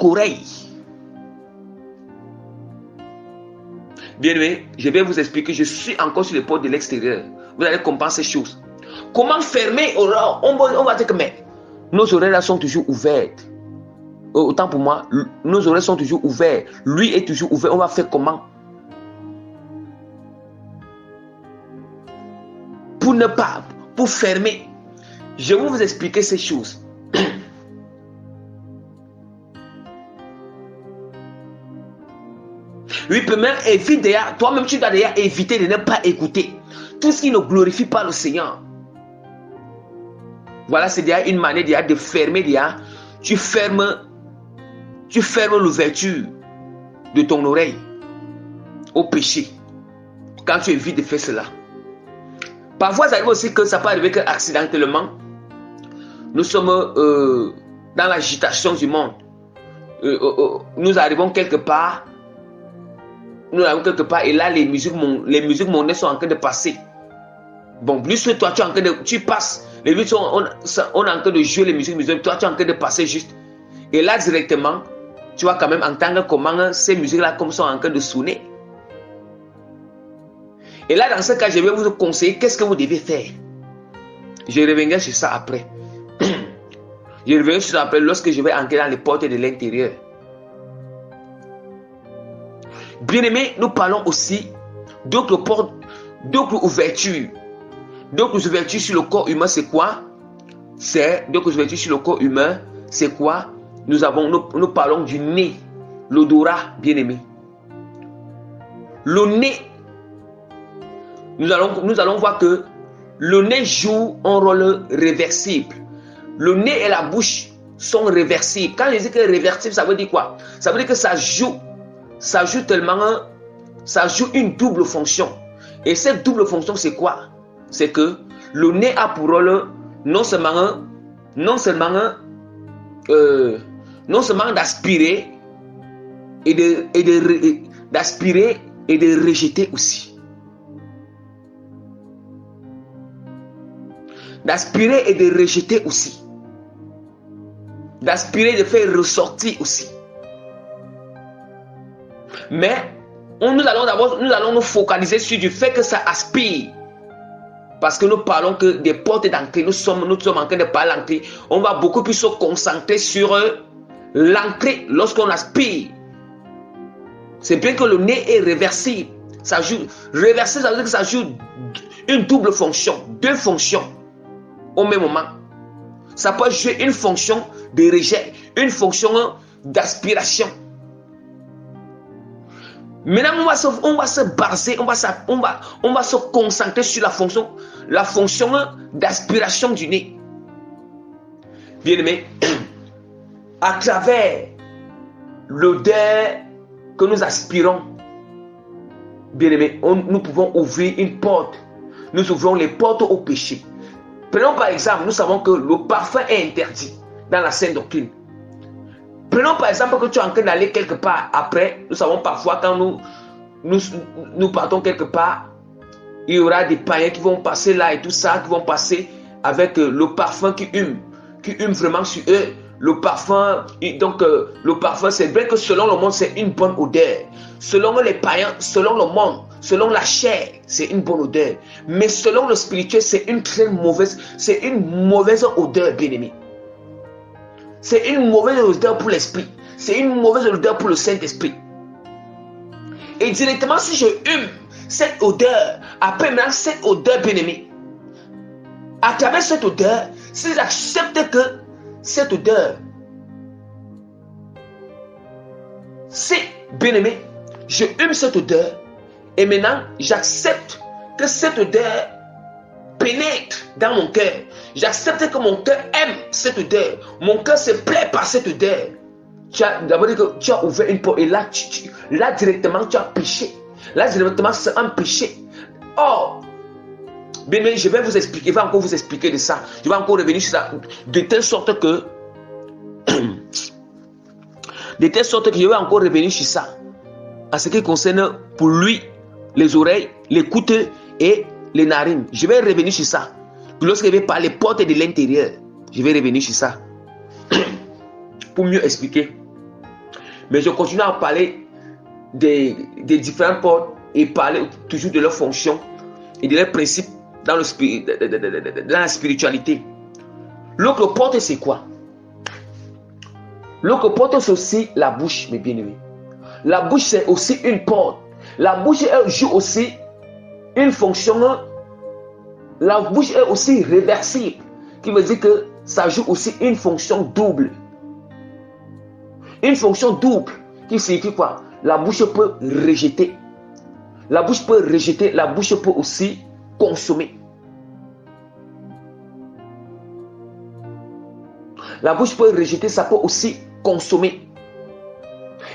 oreilles. Bien-aimé, je vais vous expliquer, je suis encore sur les portes de l'extérieur. Vous allez comprendre ces choses. Comment fermer? On va dire que mais nos oreilles là sont toujours ouvertes. Autant pour moi, nos oreilles sont toujours ouvertes. Lui est toujours ouvert. On va faire comment? Pour fermer. Je vais vous expliquer ces choses. Oui, premièrement, évite déjà, toi-même tu dois déjà éviter de ne pas écouter tout ce qui ne glorifie pas le Seigneur. Voilà, c'est déjà une manière déjà de fermer déjà. Tu fermes l'ouverture de ton oreille au péché quand tu évites de faire cela. Parfois, ça arrive aussi que ça peut arriver qu'accidentellement, nous sommes dans l'agitation du monde. Nous arrivons quelque part. Et là, les musiques mondaines sont en train de passer. Bon, plus que toi, tu passes. Les musiques on est en train de jouer les musiques mondaines. Toi, tu es en train de passer juste. Et là, directement, tu vas quand même entendre comment ces musiques-là sont en train de sonner. Et là, dans ce cas, je vais vous conseiller qu'est-ce que vous devez faire. Je reviendrai sur ça après. Je reviendrai sur ça après lorsque je vais entrer dans les portes de l'intérieur. Bien-aimés, nous parlons aussi d'autres portes, d'autres ouvertures. D'autres ouvertures sur le corps humain, c'est quoi? D'autres ouvertures sur le corps humain, c'est quoi? Nous parlons du nez, l'odorat, bien-aimé. Le nez, nous allons voir que le nez joue un rôle réversible. Le nez et la bouche sont réversibles. Quand je dis que réversible, ça veut dire quoi? Ça veut dire que ça joue une double fonction. Et cette double fonction, c'est quoi? C'est que le nez a pour rôle non seulement d'aspirer et de rejeter aussi. D'aspirer et de rejeter aussi. D'aspirer et de faire ressortir aussi. Mais nous allons nous focaliser sur du fait que ça aspire. Parce que nous parlons que des portes d'entrée, nous sommes en train de parler d'entrée. On va beaucoup plus se concentrer sur l'entrée lorsqu'on aspire. C'est bien que le nez est réversible. Réversible, ça veut dire que ça joue une double fonction, deux fonctions au même moment. Ça peut jouer une fonction de rejet, une fonction d'aspiration. Maintenant, on va se baser, on va se concentrer sur la fonction d'aspiration du nez. Bien-aimé, à travers l'odeur que nous aspirons, bien-aimé, nous pouvons ouvrir une porte. Nous ouvrons les portes au péché. Prenons par exemple, nous savons que le parfum est interdit dans la sainte doctrine. Prenons par exemple que tu es en train d'aller quelque part. Après, nous savons parfois quand nous partons quelque part, il y aura des païens qui vont passer là et tout ça, qui vont passer avec le parfum qui hume. qui hument vraiment sur eux. Le parfum, donc le parfum, c'est vrai que selon le monde, c'est une bonne odeur. Selon les païens, selon le monde, selon la chair, c'est une bonne odeur. Mais selon le spirituel, c'est une mauvaise odeur, bien-aimé. C'est une mauvaise odeur pour l'esprit. C'est une mauvaise odeur pour le Saint-Esprit. Et directement, si je hume cette odeur, après maintenant cette odeur, bien-aimé, à travers cette odeur, si j'accepte que cette odeur, c'est bien-aimé, je hume cette odeur, et maintenant, j'accepte que cette odeur pénètre dans mon cœur. J'accepte que mon cœur aime cette odeur. Mon cœur se plaît par cette odeur. Tu as d'abord dit que tu as ouvert une porte et là, là directement, tu as péché. Là directement, c'est un péché. Or, bien, je vais vous expliquer, je vais encore vous expliquer de ça. Je vais encore revenir sur ça, de telle sorte que je vais encore revenir sur ça. En ce qui concerne pour lui, les oreilles, l'écoute et les narines. Je vais revenir sur ça. Puis lorsque je vais parler portes de l'intérieur, je vais revenir sur ça. Pour mieux expliquer. Mais je continue à parler des différentes portes et parler toujours de leurs fonctions et de leurs principes dans la spiritualité. L'autre porte, c'est quoi? L'autre porte, c'est aussi la bouche, mes bien-aimés. La bouche, c'est aussi une porte. La bouche, elle joue aussi une fonction. La bouche est aussi réversible, qui veut dire que ça joue aussi une fonction double. Une fonction double, qui signifie quoi? La bouche peut rejeter. La bouche peut rejeter, la bouche peut aussi consommer. La bouche peut rejeter, ça peut aussi consommer.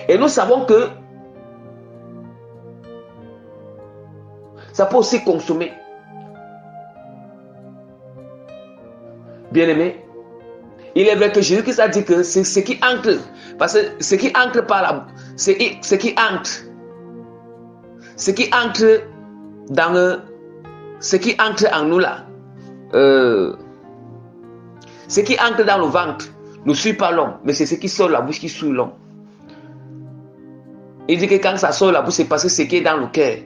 Et nous savons que ça peut aussi consommer. Bien-aimé, il est vrai que Jésus-Christ a dit que c'est ce qui entre, parce que ce qui entre par la, ce qui entre dans ce qui entre en nous là, ce qui entre dans le ventre ne suit pas l'homme, mais c'est ce qui sort de la bouche qui suit l'homme. Il dit que quand ça sort de la bouche, c'est parce que ce qui est dans le cœur,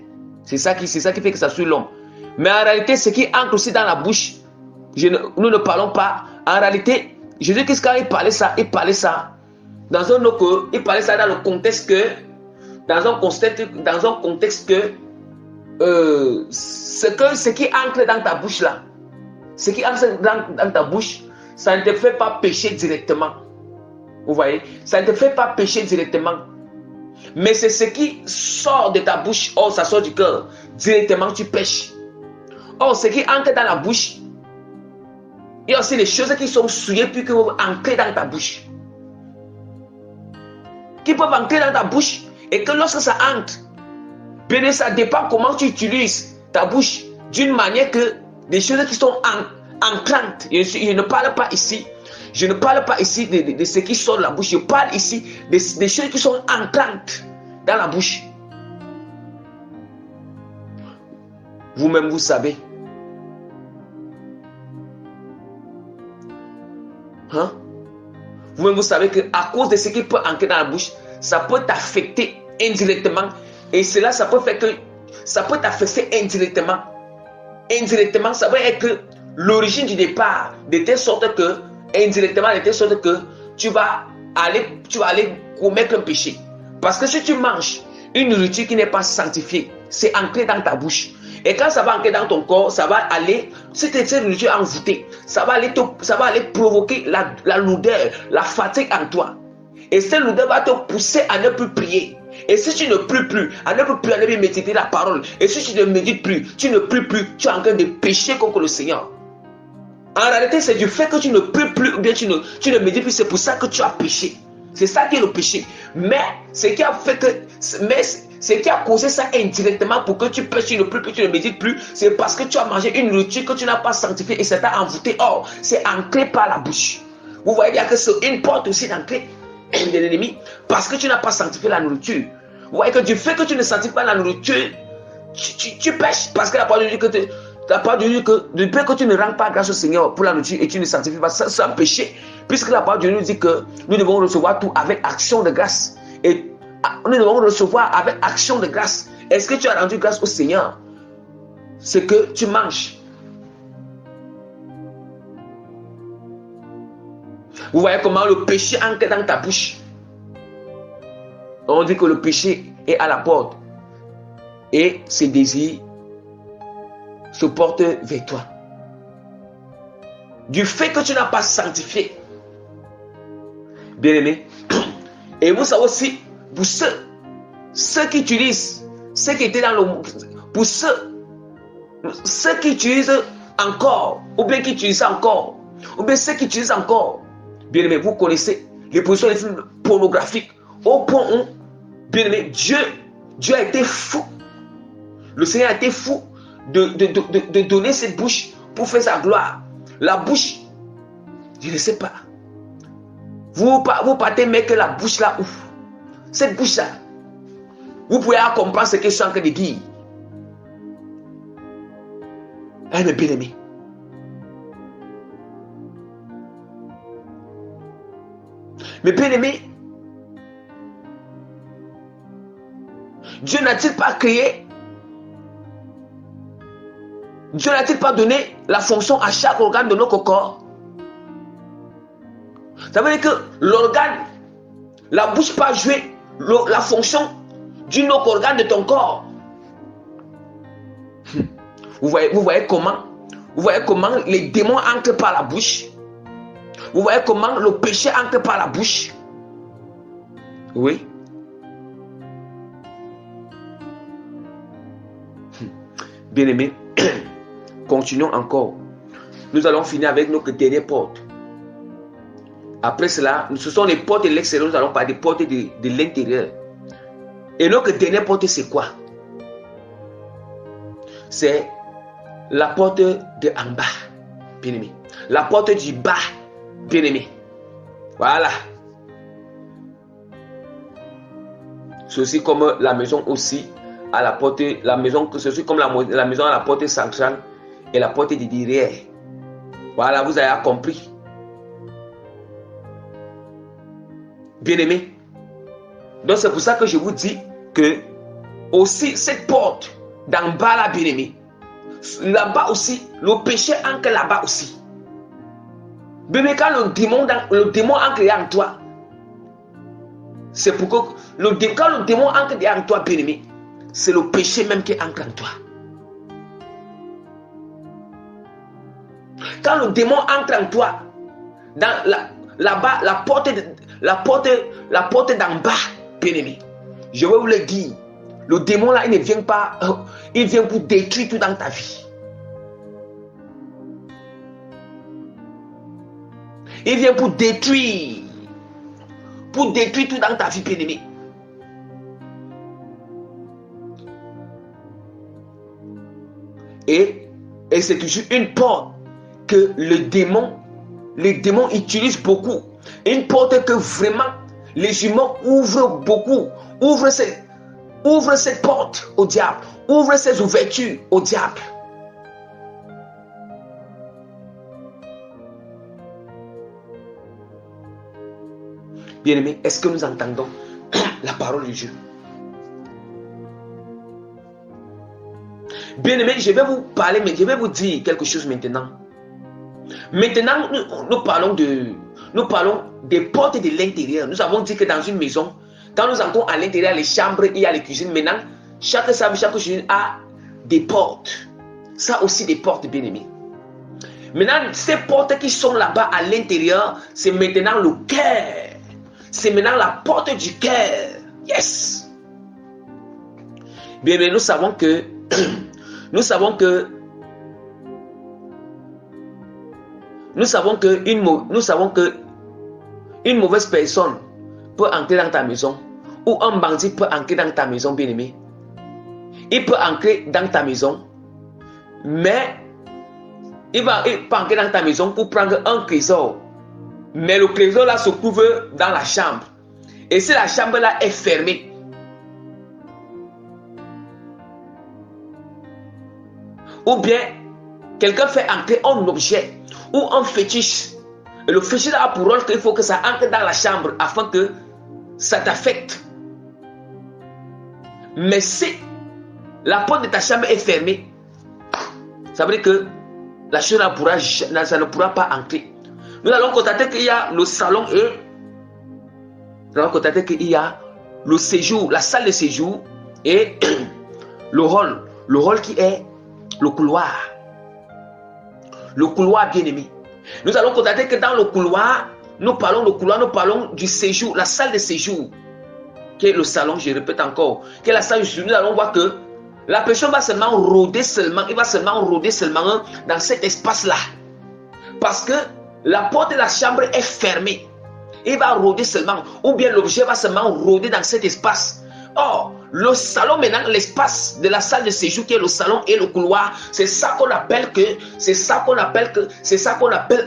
c'est ça qui fait que ça suit l'homme. Mais en réalité, ce qui entre aussi dans la bouche, nous ne parlons pas. En réalité, Jésus-Christ, quand il parlait ça dans un autre, il parlait ça dans le contexte que, dans un contexte que, ce qui entre dans ta bouche là, ce qui entre dans ta bouche, ça ne te fait pas pécher directement. Vous voyez, ça ne te fait pas pécher directement. Mais c'est ce qui sort de ta bouche, or ça sort du cœur, directement tu pêches. Or, ce qui entre dans la bouche, il y a aussi les choses qui sont souillées puis qui vont entrer dans ta bouche. Qui peuvent entrer dans ta bouche et que lorsque ça entre, bien ça dépend comment tu utilises ta bouche d'une manière que des choses qui sont entrantes. Je ne parle pas ici. Je ne parle pas ici de ce qui sort de la bouche. Je parle ici des choses qui sont entrantes dans la bouche. Vous-même, vous savez. Hein? Vous-même, vous savez qu'à cause de ce qui peut entrer dans la bouche, ça peut t'affecter indirectement. Et cela, ça peut t'affecter indirectement. Indirectement, ça va être l'origine du départ, de telle sorte que, indirectement, de telle sorte que tu vas aller commettre un péché. Parce que si tu manges une nourriture qui n'est pas sanctifiée, c'est ancré dans ta bouche. Et quand ça va entrer dans ton corps, ça va aller, si cette nourriture envoûtée, ça va aller provoquer la lourdeur, la fatigue en toi. Et cette lourdeur va te pousser à ne plus prier. Et si tu ne pries plus, à ne plus méditer la parole, et si tu ne médites plus, tu ne pries plus, tu es en train de pécher contre le Seigneur. En réalité, c'est du fait que tu ne pries plus, ou bien tu ne médites plus, c'est pour ça que tu as péché. C'est ça qui est le péché. Mais ce qui a causé ça indirectement pour que tu pêches, tu ne pries plus, tu ne médites plus, c'est parce que tu as mangé une nourriture que tu n'as pas sanctifiée et ça t'a envoûté. Or, c'est ancré par la bouche. Vous voyez bien que c'est une porte aussi d'entrée de l'ennemi parce que tu n'as pas sanctifié la nourriture. Vous voyez que du fait que tu ne sanctifies pas la nourriture, tu pêches parce que la parole dit que la parole de Dieu dit que depuis que tu ne rends pas grâce au Seigneur pour la nourriture et tu ne sanctifies pas, c'est un péché. Puisque la parole de Dieu nous dit que nous devons recevoir tout avec action de grâce. Et nous devons recevoir avec action de grâce. Est-ce que tu as rendu grâce au Seigneur? Ce que tu manges. Vous voyez comment le péché entre dans ta bouche. On dit que le péché est à la porte. Et ses désirs se portent vers toi. Du fait que tu n'as pas sanctifié. Bien aimé. Et vous savez aussi, pour ceux qui utilisent, ceux qui étaient dans le... Pour ceux qui utilisent encore, ou bien qui utilisent encore, ou bien ceux qui utilisent encore, bien aimé, vous connaissez les positions des films pornographiques, au point où, bien aimé, Dieu a été fou. Le Seigneur a été fou de donner cette bouche pour faire sa gloire. La bouche, je ne sais pas. Vous partez, mais que la bouche là ouvre. Cette bouche là, vous pouvez comprendre ce que je suis en train de dire. Ah, mais bien aimé. Mais bien aimé, Dieu n'a-t-il pas créé, Dieu n'a-t-il pas donné la fonction à chaque organe de notre corps? Ça veut dire que l'organe, la bouche peut jouer la fonction d'un autre organe de ton corps. Vous voyez comment les démons entrent par la bouche. Vous voyez comment le péché entre par la bouche. Oui. Bien aimé, continuons encore. Nous allons finir avec notre dernière porte. Après cela, ce sont les portes de l'extérieur, nous allons parler des portes de l'intérieur. Et notre dernière porte, c'est quoi? C'est la porte de en bas, bien aimé. La porte du bas, bien aimé. Voilà. C'est aussi comme la maison aussi à la porte, la maison, c'est aussi comme la maison à la porte centrale et la porte de derrière. Voilà, vous avez compris. Bien aimé. Donc c'est pour ça que je vous dis que aussi cette porte d'en bas là, bien aimé, là-bas aussi, le péché entre là-bas aussi. Bien aimé, quand le démon entre en toi, c'est pour que quand le démon entre en toi, bien aimé, c'est le péché même qui entre en toi. Quand le démon entre en toi, dans là-bas, la porte d'en bas, bien aimé, je vais vous le dire, le démon là, il ne vient pas, il vient pour détruire tout dans ta vie. Il vient pour détruire tout dans ta vie, bien aimé. Et c'est toujours une porte que le démon utilise beaucoup. Une porte que vraiment les humains ouvrent beaucoup. Ouvrent cette porte au diable. Ouvrent ces ouvertures au diable. Bien-aimés, est-ce que nous entendons la parole de Dieu? Bien-aimés, je vais vous parler, mais je vais vous dire quelque chose maintenant. Maintenant, nous parlons des portes de l'intérieur. Nous avons dit que dans une maison, quand nous entrons à l'intérieur, les chambres, il y a les cuisines. Maintenant, chaque cuisine a des portes. Ça aussi des portes, bien-aimés. Maintenant, ces portes qui sont là-bas à l'intérieur, c'est maintenant le cœur. C'est maintenant la porte du cœur. Yes. Bien, mais nous savons que une mauvaise personne peut entrer dans ta maison, ou un bandit peut entrer dans ta maison, bien aimé. Il peut entrer dans ta maison, mais il peut entrer dans ta maison pour prendre un trésor. Mais le trésor là se trouve dans la chambre. Et si la chambre là est fermée, ou bien quelqu'un fait entrer un objet ou un fétiche. Et le fétiche a pour rôle qu'il faut que ça entre dans la chambre afin que ça t'affecte. Mais si la porte de ta chambre est fermée, ça veut dire que la chose ça ne pourra pas entrer. Nous allons constater qu'il y a le salon et nous allons constater qu'il y a le séjour, la salle de séjour et le hall qui est le couloir. Le couloir bien-aimé. Nous allons constater que dans le couloir, nous parlons du séjour, la salle de séjour, qui est le salon, je répète encore, qui est la salle de séjour. Nous allons voir que la personne va seulement rôder dans cet espace-là. Parce que la porte de la chambre est fermée. Il va rôder seulement, ou bien l'objet va seulement rôder dans cet espace. Or, le salon maintenant, l'espace de la salle de séjour qui est le salon et le couloir, c'est ça qu'on appelle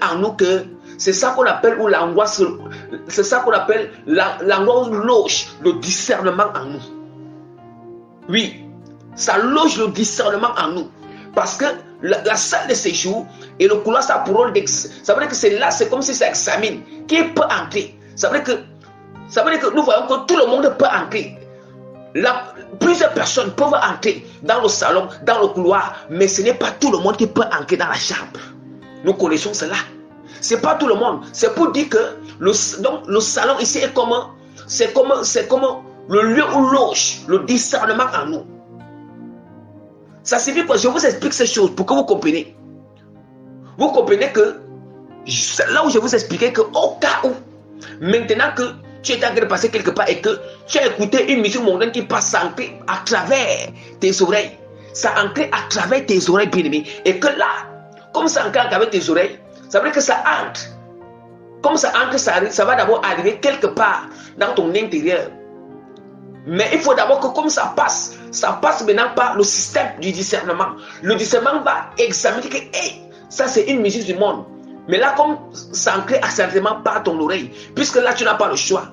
en nous que, c'est ça qu'on appelle où l'endroit, c'est ça qu'on appelle l'endroit où loge le discernement en nous. Oui, ça loge le discernement en nous. Parce que la salle de séjour et le couloir, ça pour rôle ça veut dire que c'est là, c'est comme si ça examine qui peut entrer. Ça veut dire que nous voyons que tout le monde peut entrer. Plusieurs personnes peuvent entrer dans le salon, dans le couloir, mais ce n'est pas tout le monde qui peut entrer dans la chambre. Nous connaissons cela. Ce n'est pas tout le monde. C'est pour dire que le salon ici est comme le lieu où loge le discernement en nous. Ça signifie que je vous explique ces choses pour que vous compreniez. Vous comprenez que c'est là où je vous expliquais qu'au cas où, maintenant que tu es en train de passer quelque part et que tu as écouté une musique mondaine qui passe à travers tes oreilles, ça entre à travers tes oreilles bien-aimées, et que là, comme ça entre à travers tes oreilles, ça veut dire que ça entre. Comme ça entre, ça va d'abord arriver quelque part dans ton intérieur. Mais il faut d'abord que comme ça passe maintenant par le système du discernement. Le discernement va examiner que ça c'est une musique du monde. Mais là, comme ça entre accidentellement par ton oreille, puisque là tu n'as pas le choix.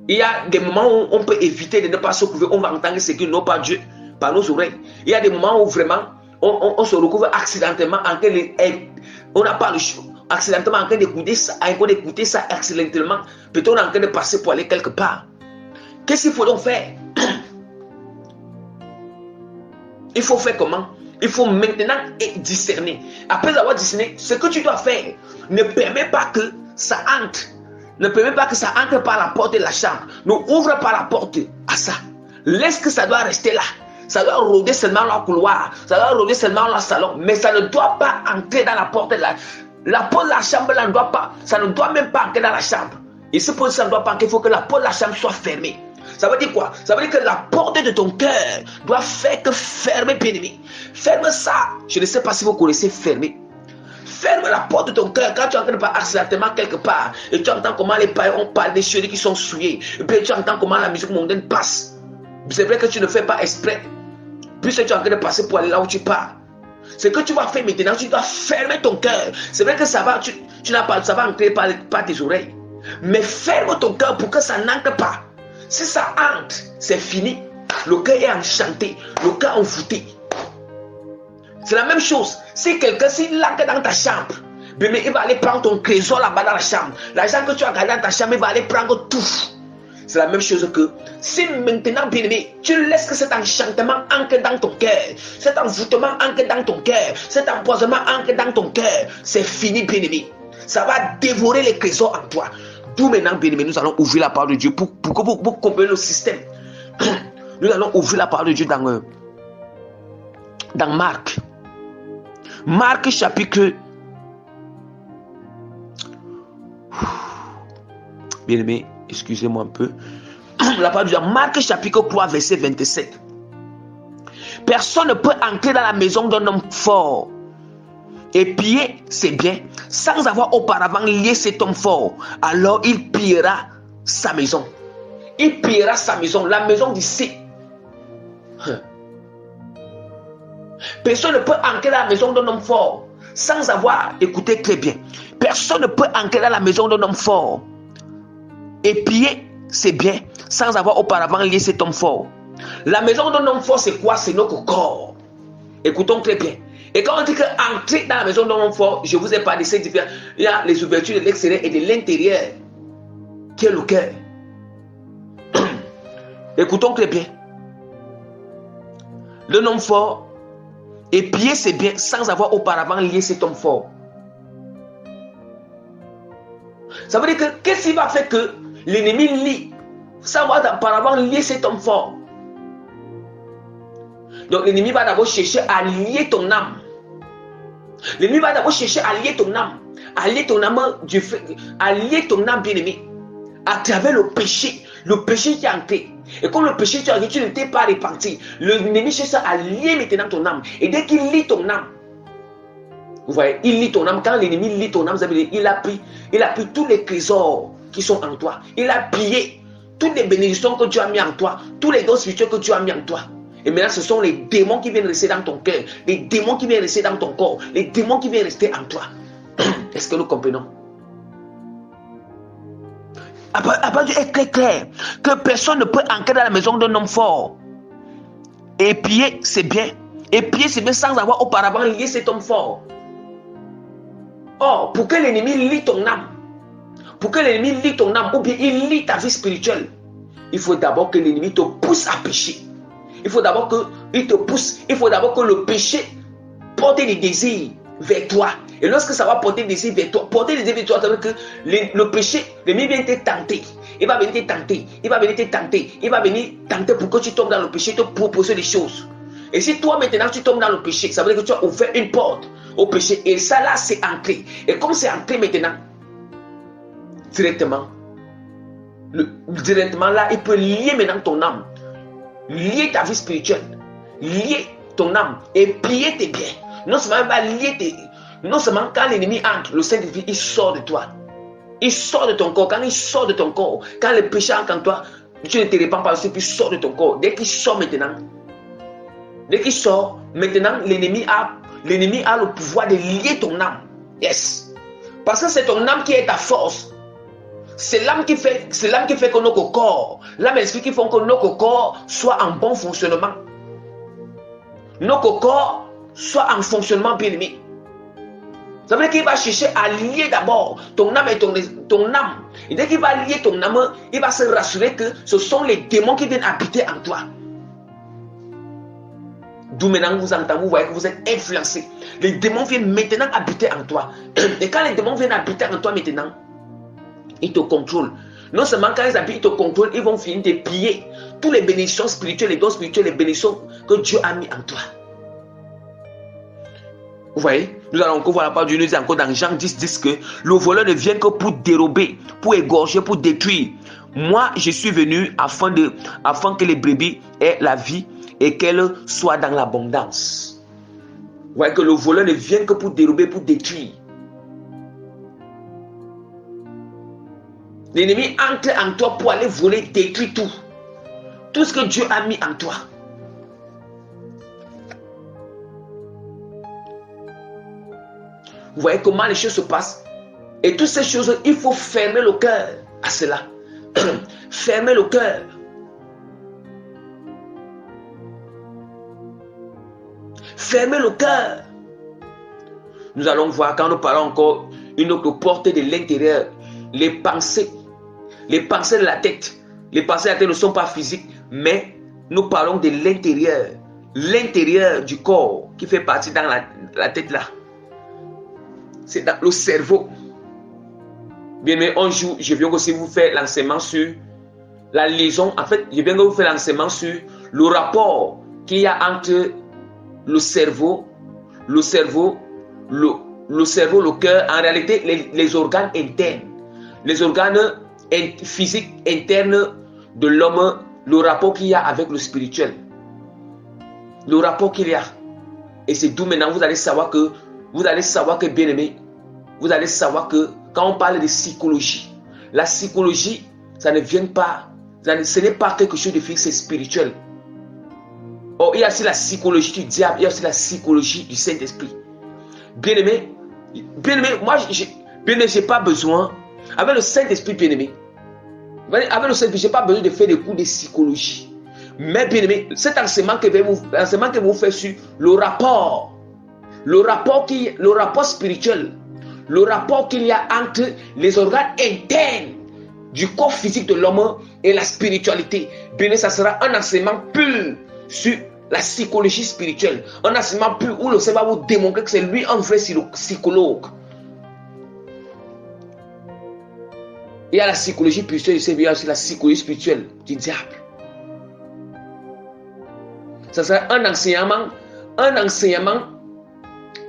Il y a des moments où on peut éviter de ne pas se couvrir, on va entendre ce qui n'a pas Dieu par nos oreilles. Il y a des moments où vraiment on se recouvre accidentellement en train on n'a pas le choix. Accidentellement en train d'écouter ça accidentellement. Peut-être on est en train de passer pour aller quelque part. Qu'est-ce qu'il faut donc faire? Il faut faire comment? Il faut maintenant discerner. Après avoir discerné, ce que tu dois faire ne permet pas que ça entre. Ne permet pas que ça entre par la porte de la chambre. Ne ouvre pas la porte à ça. Laisse que ça doit rester là. Ça doit rôder seulement dans le couloir. Ça doit rôder seulement dans le salon. Mais ça ne doit pas entrer dans la porte de la porte de la chambre. Là, ça ne doit même pas entrer dans la chambre. Et c'est pour ça que ça ne doit pas entrer. Il faut que la porte de la chambre soit fermée. Ça veut dire quoi? Ça veut dire que la porte de ton cœur doit faire que fermer, bien-aimé. Ferme ça. Je ne sais pas si vous connaissez fermer. Ferme la porte de ton cœur quand tu entends pas accidentellement quelque part et tu entends comment les païens ont parlé des chéris qui sont souillés. Et puis tu entends comment la musique mondaine passe. C'est vrai que tu ne fais pas exprès. Puisque tu es en train de passer pour aller là où tu pars. Ce que tu vas faire maintenant, tu dois fermer ton cœur. C'est vrai que ça va, ça va entrer par tes oreilles. Mais ferme ton cœur pour que ça n'entre pas. Si ça entre, c'est fini. Le cœur est enchanté, le cœur envoûté. C'est la même chose. Si quelqu'un entre dans ta chambre, mais il va aller prendre ton trésor là-bas dans la chambre. L'argent que tu as gardé dans ta chambre, il va aller prendre tout. C'est la même chose que si maintenant, bien-aimé, tu laisses que cet enchantement entre dans ton cœur, cet envoûtement entre dans ton cœur, cet empoisonnement entre dans ton cœur, c'est fini, bien-aimé. Ça va dévorer les trésors en toi. D'où maintenant, bien-aimé, nous allons ouvrir la parole de Dieu pour que vous compreniez le système. Nous allons ouvrir la parole de Dieu dans Marc. Marc chapitre. Bien-aimé, excusez-moi un peu. La parole de Dieu, Marc chapitre 3, verset 27. Personne ne peut entrer dans la maison d'un homme fort et piller ses biens sans avoir auparavant lié cet homme fort. Alors il pillera sa maison. Il pillera sa maison, la maison d'ici. Personne ne peut entrer dans la maison d'un homme fort sans avoir, écoutez très bien, personne ne peut entrer dans la maison d'un homme fort et piller ses biens sans avoir auparavant lié cet homme fort. La maison d'un homme fort, c'est quoi? C'est notre corps. Écoutons très bien. Et quand on dit que entrer dans la maison d'un homme fort, je vous ai parlé de ces différents. Il y a les ouvertures de l'extérieur et de l'intérieur, qui est le cœur. Écoutons très bien. L'un homme fort, épier ses biens sans avoir auparavant lié cet homme fort. Ça veut dire que qu'est-ce qui va faire que l'ennemi lie sans avoir auparavant lié cet homme fort? Donc l'ennemi va d'abord chercher à lier ton âme. L'ennemi va d'abord chercher à lier ton âme. À lier ton âme, à lier ton âme bien-aimée. À travers le péché qui est entré. Et comme le péché qui est entré, tu ne t'es pas repenti. L'ennemi cherche à lier maintenant ton âme. Et dès qu'il lie ton âme, vous voyez, il lie ton âme. Quand l'ennemi lie ton âme, il a pris tous les trésors qui sont en toi. Il a pillé toutes les bénédictions que tu as mis en toi. Tous les dons spirituels que tu as mis en toi. Et maintenant, ce sont les démons qui viennent rester dans ton cœur. Les démons qui viennent rester dans ton corps. Les démons qui viennent rester en toi. Est-ce que nous comprenons? Après, Dieu est très clair que personne ne peut entrer dans la maison d'un homme fort. Épier, c'est bien. Épier, c'est bien sans avoir auparavant lié cet homme fort. Or, pour que l'ennemi lie ton âme, ou bien il lie ta vie spirituelle, il faut d'abord que l'ennemi te pousse à pécher. Il faut d'abord qu'il te pousse. Il faut d'abord que le péché porte des désirs vers toi. Et lorsque ça va porter des désirs vers toi, ça veut dire que le péché, l'ennemi vient te tenter. Il va venir te tenter. Il va venir tenter pour que tu tombes dans le péché, te proposer des choses. Et si toi maintenant tu tombes dans le péché, ça veut dire que tu as ouvert une porte au péché. Et ça là, c'est entré. Et comme c'est entré maintenant, directement là, il peut lier maintenant ton âme. Lier ta vie spirituelle, lier ton âme et plier tes biens. Non seulement quand l'ennemi entre, le Saint-Esprit, il sort de toi. Il sort de ton corps. Quand il sort de ton corps, quand le péché entre en toi, tu ne te répands pas, puis il sort de ton corps. Dès qu'il sort maintenant, l'ennemi a le pouvoir de lier ton âme. Yes. Parce que c'est ton âme qui est ta force. C'est l'âme qui fait que notre corps, l'âme et l'esprit qui font que notre corps soit en bon fonctionnement. Notre corps soit en fonctionnement bien aimé. Ça veut dire qu'il va chercher à lier d'abord ton âme et ton âme. Et dès qu'il va lier ton âme, il va se rassurer que ce sont les démons qui viennent habiter en toi. D'où maintenant vous entendez, vous voyez que vous êtes influencé. Les démons viennent maintenant habiter en toi. Et quand les démons viennent habiter en toi maintenant, ils te contrôlent. Non seulement quand ils habitent, ils te contrôlent, ils vont finir de piller toutes les bénédictions spirituelles, les dons spirituels, les bénédictions que Dieu a mis en toi. Vous voyez, nous allons encore voir la parole de Dieu, nous dit encore dans Jean 10 que le voleur ne vient que pour dérober, pour égorger, pour détruire. Moi, je suis venu afin que les brebis aient la vie et qu'elles soient dans l'abondance. Vous voyez que le voleur ne vient que pour dérober, pour détruire. L'ennemi entre en toi pour aller voler, détruire tout. Tout ce que Dieu a mis en toi. Vous voyez comment les choses se passent. Et toutes ces choses, il faut fermer le cœur à cela. Fermer le cœur. Fermer le cœur. Nous allons voir quand nous parlons encore une autre portée de l'intérieur. Les pensées de la tête. Les pensées de la tête ne sont pas physiques, mais nous parlons de l'intérieur. L'intérieur du corps qui fait partie dans la tête là. C'est dans le cerveau. Bien, mais un jour, je viens aussi vous faire l'enseignement sur la liaison. En fait, je viens vous faire l'enseignement sur le rapport qu'il y a entre le cerveau, le cœur. En réalité, les organes internes. Les organes physiques internes de l'homme, le rapport qu'il y a avec le spirituel. Le rapport qu'il y a. Et c'est d'où maintenant vous allez savoir que, bien aimé, vous allez savoir que quand on parle de psychologie, la psychologie, ça ne vient pas, ce n'est pas quelque chose de fixe, c'est spirituel. Or, il y a aussi la psychologie du diable, il y a aussi la psychologie du Saint-Esprit. Bien aimé, moi, je n'ai pas besoin. Avec le Saint-Esprit, bien-aimé, avec le Saint-Esprit, je n'ai pas besoin de faire des cours de psychologie. Mais bien-aimé, cet enseignement que vous faites sur le rapport le rapport spirituel, le rapport qu'il y a entre les organes internes du corps physique de l'homme et la spiritualité. Bien, ça sera un enseignement pur sur la psychologie spirituelle. Un enseignement pur où le Seigneur va vous démontrer que c'est lui un vrai psychologue. Il y a la psychologie spirituelle du Seigneur, il y a aussi la psychologie spirituelle du diable. Ça sera un enseignement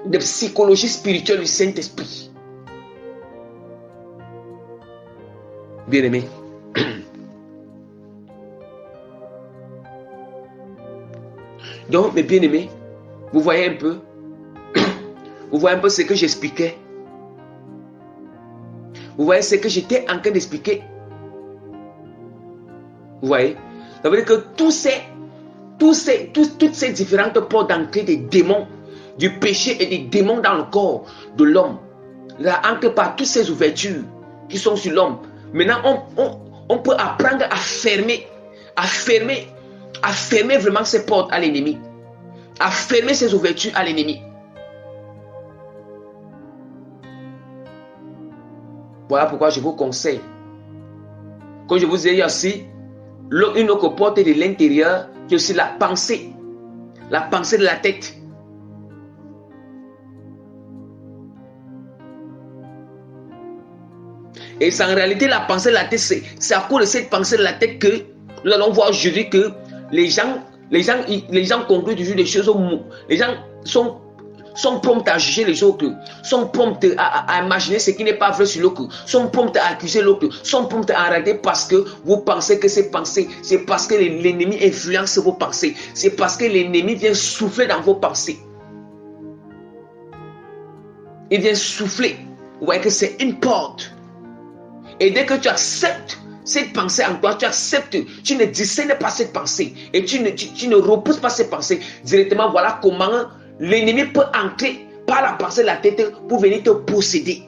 de psychologie spirituelle du Saint-Esprit. Bien-aimé. Donc, mes bien-aimés, vous voyez un peu, ce que j'expliquais. Vous voyez ce que j'étais en train d'expliquer. Vous voyez? Ça veut dire que toutes ces différentes portes d'entrée des démons, du péché et des démons dans le corps de l'homme, là, entre par toutes ces ouvertures qui sont sur l'homme. Maintenant, on peut apprendre à fermer vraiment ces portes à l'ennemi, à fermer ces ouvertures à l'ennemi. Voilà pourquoi je vous conseille, comme je vous ai dit aussi, une autre porte de l'intérieur, qui est aussi la pensée de la tête. Et c'est en réalité la pensée de la tête, c'est à cause de cette pensée de la tête que nous allons voir aujourd'hui que les gens concluent toujours des choses, les gens sont prompts à juger les autres, sont prompts à imaginer ce qui n'est pas vrai sur l'autre, sont prompts à accuser l'autre, sont prompts à arrêter parce que vous pensez que ces pensées, c'est parce que l'ennemi influence vos pensées, c'est parce que l'ennemi vient souffler dans vos pensées. Il vient souffler. Vous voyez que c'est une porte. Et dès que tu acceptes cette pensée en toi, tu acceptes, tu ne discernes pas cette pensée et tu ne repousses pas cette pensée directement. Voilà comment l'ennemi peut entrer par la pensée de la tête pour venir te posséder.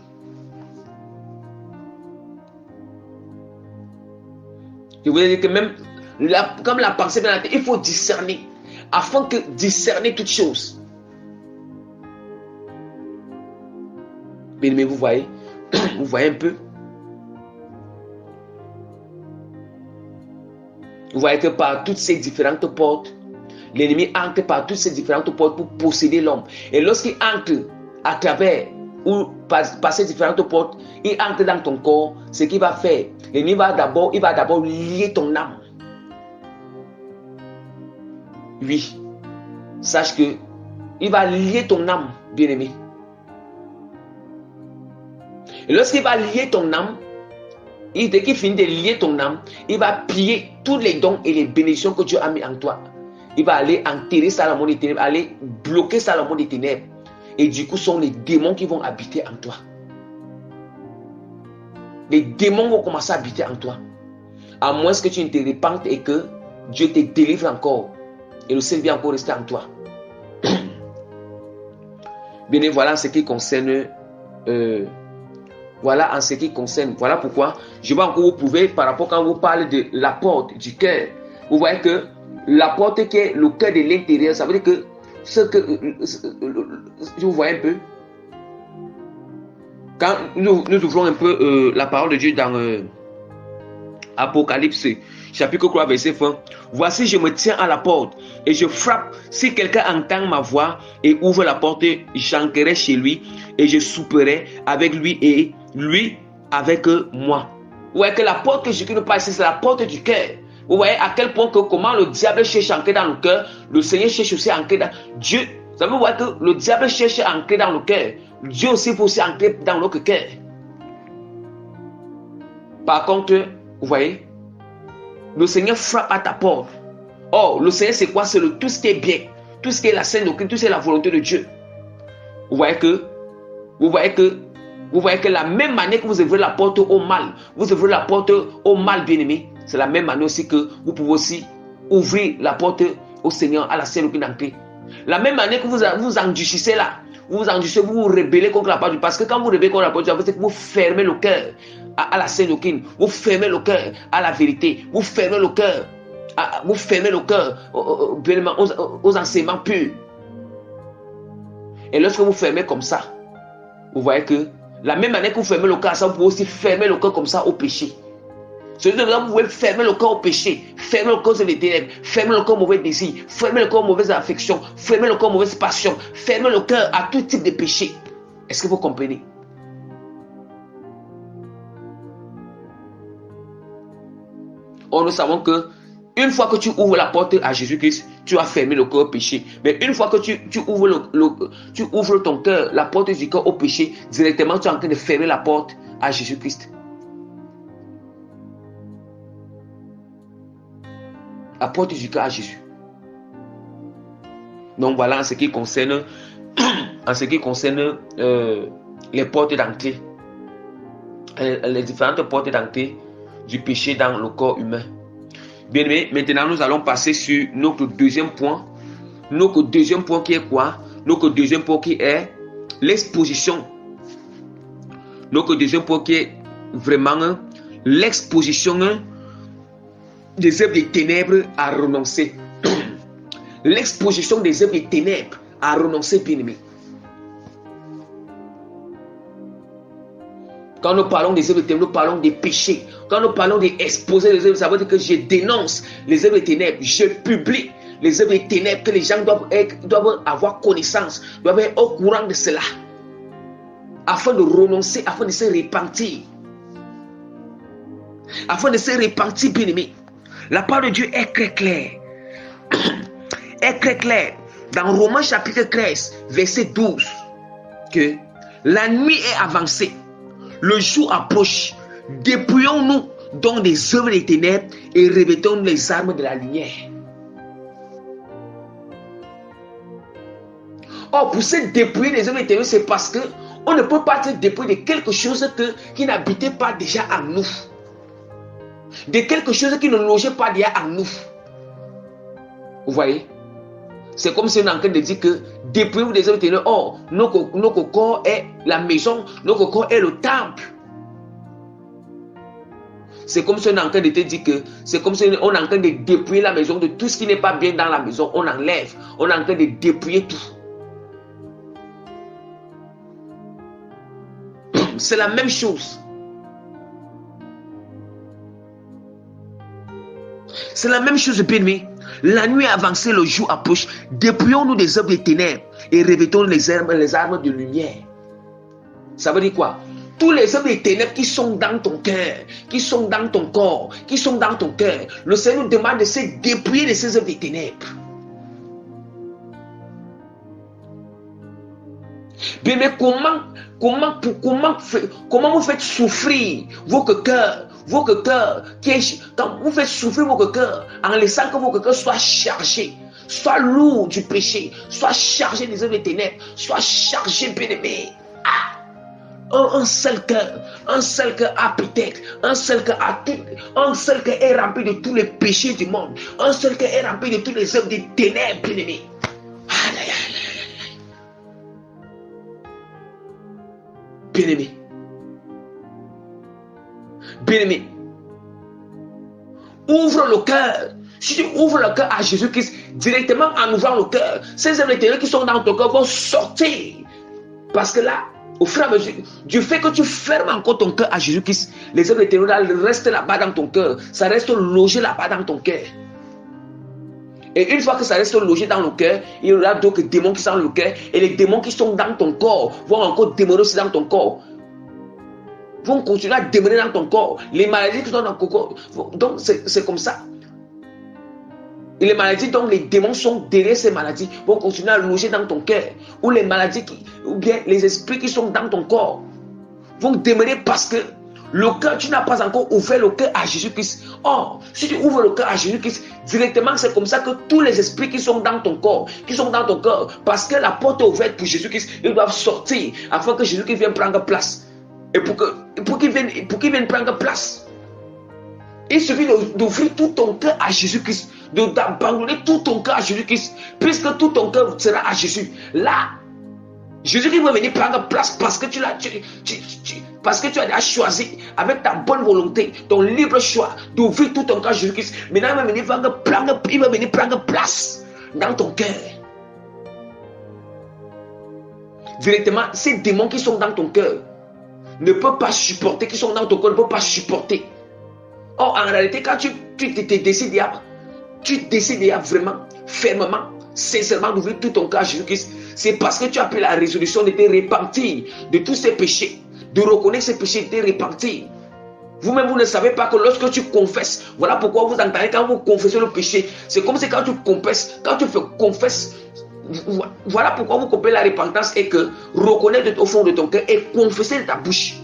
Je voulais dire que même comme la pensée de la tête, il faut discerner afin que discerner toutes choses. Mais vous voyez un peu. Vous voyez que par toutes ces différentes portes, l'ennemi entre par toutes ces différentes portes pour posséder l'homme. Et lorsqu'il entre à travers ou par ces différentes portes, il entre dans ton corps, ce qu'il va faire, l'ennemi va d'abord lier ton âme. Oui, sache que il va lier ton âme, bien-aimé. Et lorsqu'il va lier ton âme, dès qu'il finit de lier ton âme, il va piller tous les dons et les bénédictions que Dieu a mis en toi. Il va aller enterrer ça dans le monde des ténèbres, aller bloquer ça dans le monde des ténèbres. Et du coup, ce sont les démons qui vont habiter en toi. Les démons vont commencer à habiter en toi. À moins que tu ne te repentes et que Dieu te délivre encore. Et le Seigneur vient encore rester en toi. Bien, voilà ce qui concerne... Voilà en ce qui concerne, voilà pourquoi je vais encore vous prouver par rapport quand vous parlez de la porte du cœur. Vous voyez que la porte qui est le cœur de l'intérieur, ça veut dire que vous voyez un peu. Quand nous ouvrons un peu la parole de Dieu dans Apocalypse, chapitre 3, verset 20. Voici, je me tiens à la porte et je frappe. Si quelqu'un entend ma voix et ouvre la porte, j'entrerai chez lui et je souperai avec lui et lui avec moi. Vous voyez que la porte que je ne parle ici, c'est la porte du cœur. Vous voyez à quel point que comment le diable cherche à entrer dans le cœur, le Seigneur cherche aussi à entrer dans Dieu. Vous savez, vous voyez que le diable cherche à entrer dans le cœur. Dieu aussi peut aussi entrer dans notre cœur. Par contre, vous voyez, le Seigneur frappe à ta porte. Or, le Seigneur, c'est quoi? C'est tout ce qui est bien, tout ce qui est la sainte doctrine, tout ce qui est la volonté de Dieu. Vous voyez que la même manière que vous ouvrez la porte au mal, vous ouvrez la porte au mal, bien-aimé, c'est la même manière aussi que vous pouvez aussi ouvrir la porte au Seigneur, à la sainte doctrine d'entrée. La même manière que vous endurcissez là, vous vous rebellez contre la parole de Dieu. Parce que quand vous rebellez contre la parole de Dieu, c'est que vous fermez le cœur à la sainte doctrine, vous fermez le cœur à la vérité, vous fermez le cœur aux enseignements purs. Et lorsque vous fermez comme ça, vous voyez que la même manière que vous fermez le cœur à ça, vous pouvez aussi fermer le cœur comme ça au péché. C'est-à-dire que vous pouvez fermer le cœur au péché, fermer le cœur sur les ténèbres, fermer le cœur au mauvais désir, fermer le cœur aux mauvaises affections, fermer le cœur aux mauvaises passions, fermer le cœur à tout type de péché. Est-ce que vous comprenez? Or, nous savons que une fois que tu ouvres la porte à Jésus-Christ, tu as fermé le cœur au péché. Mais une fois que tu ouvres ton cœur, la porte du cœur au péché, directement tu es en train de fermer la porte à Jésus-Christ. La porte du cœur à Jésus. Donc voilà en ce qui concerne les portes d'entrée, les différentes portes d'entrée du péché dans le corps humain. Bien aimé, maintenant nous allons passer sur notre deuxième point. Notre deuxième point qui est quoi? Notre deuxième point qui est l'exposition. Notre deuxième point qui est vraiment l'exposition des œuvres des ténèbres à renoncer. L'exposition des œuvres des ténèbres à renoncer, bien aimé. Quand nous parlons des œuvres des ténèbres, nous parlons des péchés. Quand nous parlons d'exposer les œuvres, ça veut dire que je dénonce les œuvres des ténèbres. Je publie les œuvres des ténèbres, que les gens doivent avoir connaissance, doivent être au courant de cela. Afin de renoncer, afin de se repentir. Afin de se repentir, bien aimé. La parole de Dieu est très claire. Est très claire. Dans Romains chapitre 13, verset 12, que la nuit est avancée. Le jour approche. Dépouillons-nous donc des œuvres des ténèbres et revêtons les armes de la lumière. Or, pour se dépouiller des œuvres des ténèbres, c'est parce que on ne peut pas se dépouiller de quelque chose qui n'habitait pas déjà en nous. De quelque chose qui ne logeait pas déjà en nous. Vous voyez? C'est comme si on est en train de dire que dépouillez-vous des œuvres des ténèbres. Or, notre corps est la maison, notre corps est le temple. C'est comme si on est en train de te dire que c'est comme si on est en train de dépouiller la maison de tout ce qui n'est pas bien dans la maison. On enlève. On est en train de dépouiller tout. C'est la même chose. C'est la même chose, bien-aimé. La nuit avancée, le jour approche. Dépouillons-nous des œuvres des ténèbres et revêtons les armes de lumière. Ça veut dire quoi? Tous les œuvres des ténèbres qui sont dans ton cœur, qui sont dans ton corps, qui sont dans ton cœur, le Seigneur nous demande de se dépouiller de ces œuvres des ténèbres. Bien, mais comment vous faites souffrir votre cœur, quand vous faites souffrir votre cœur, en laissant que votre cœur soit chargé, soit lourd du péché, soit chargé des œuvres des ténèbres, soit chargé, bien-aimé. Un seul cœur appétite, un seul cœur est rempli de tous les péchés du monde, un seul cœur est rempli de toutes les œuvres des ténèbres, bien-aimé. Bien-aimé. Bien-aimé. Ouvre le cœur. Si tu ouvres le cœur à Jésus-Christ, directement en ouvrant le cœur, ces œuvres ténèbres qui sont dans ton cœur vont sortir. Parce que là, au fur et à mesure, du fait que tu fermes encore ton cœur à Jésus-Christ, les œuvres ténèbres restent là-bas dans ton cœur. Ça reste logé là-bas dans ton cœur. Et une fois que ça reste logé dans le cœur, il y aura d'autres démons qui sont dans le cœur. Et les démons qui sont dans ton corps vont encore démoner aussi dans ton corps. Vont continuer à démoner dans ton corps. Les maladies qui sont dans ton corps. Donc c'est comme ça. Et les maladies dont les démons sont derrière ces maladies vont continuer à loger dans ton cœur. Ou les maladies ou bien les esprits qui sont dans ton corps vont démoner parce que le cœur, tu n'as pas encore ouvert le cœur à Jésus-Christ. Or, si tu ouvres le cœur à Jésus-Christ, directement, c'est comme ça que tous les esprits qui sont dans ton corps, qui sont dans ton cœur, parce que la porte est ouverte pour Jésus-Christ, ils doivent sortir afin que Jésus-Christ vienne prendre place. Et pour qu'il vienne prendre place, il suffit d'ouvrir tout ton cœur à Jésus-Christ, d'abandonner tout ton cœur à Jésus-Christ, puisque tout ton cœur sera à Jésus. Là, Jésus-Christ va venir prendre place parce que tu as déjà choisi avec ta bonne volonté, ton libre choix d'ouvrir tout ton cœur à Jésus-Christ. Maintenant, il va venir prendre place dans ton cœur. directement, ces démons qui sont dans ton cœur ne peuvent pas supporter, qui sont dans ton cœur ne peuvent pas supporter. Or, en réalité, quand tu décides vraiment, fermement, sincèrement d'ouvrir tout ton cœur à Jésus-Christ, c'est parce que tu as pris la résolution de te repentir de tous ces péchés, de reconnaître ces péchés, de te repentir. Vous-même, vous ne savez pas que lorsque tu confesses, voilà pourquoi vous entendez quand vous confessez le péché, c'est comme si quand tu confesses, voilà pourquoi vous comprenez la repentance et que reconnaître au fond de ton cœur et confesser de ta bouche.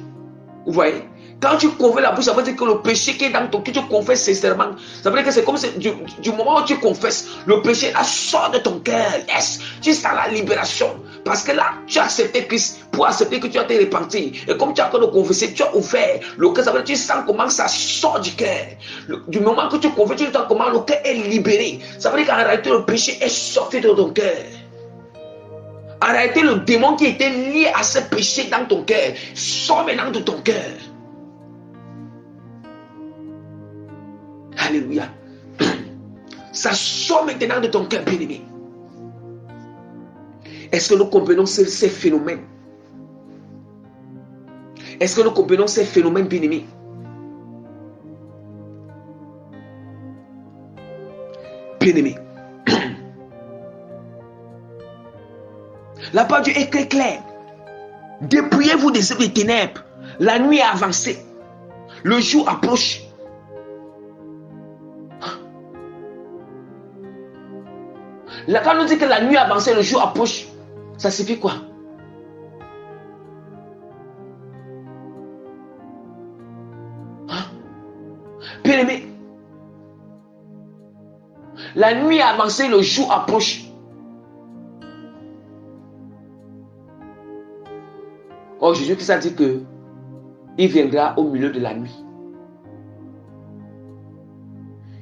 Vous voyez? Quand tu confesses la bouche, ça veut dire que le péché qui est dans ton cœur, tu confesses sincèrement. Ça veut dire que c'est comme si du moment où tu confesses, le péché là sort de ton cœur. Yes, tu sens la libération. Parce que là, tu as accepté Christ pour accepter que tu as été repenti. Et comme tu as encore de confesser, tu as ouvert le cœur. Ça veut dire que tu sens comment ça sort du cœur. Du moment que tu confesses, tu sens comment le cœur est libéré. Ça veut dire qu'en réalité, le péché est sorti de ton cœur. En réalité, le démon qui était lié à ce péché dans ton cœur sort maintenant de ton cœur. Alléluia. Ça sort maintenant de ton cœur, bien-aimé. Est-ce que nous comprenons ces phénomènes? Est-ce que nous comprenons ces phénomènes, bien-aimés? Bien-aimé. La parole de Dieu est très claire. Dépouillez-vous des œuvres des ténèbres. La nuit est avancée. Le jour approche. Là, quand on dit que la nuit a avancé, le jour approche, ça signifie quoi? Bien-aimé, la nuit a avancé, le jour approche. Oh, Jésus qui a dit que il viendra au milieu de la nuit.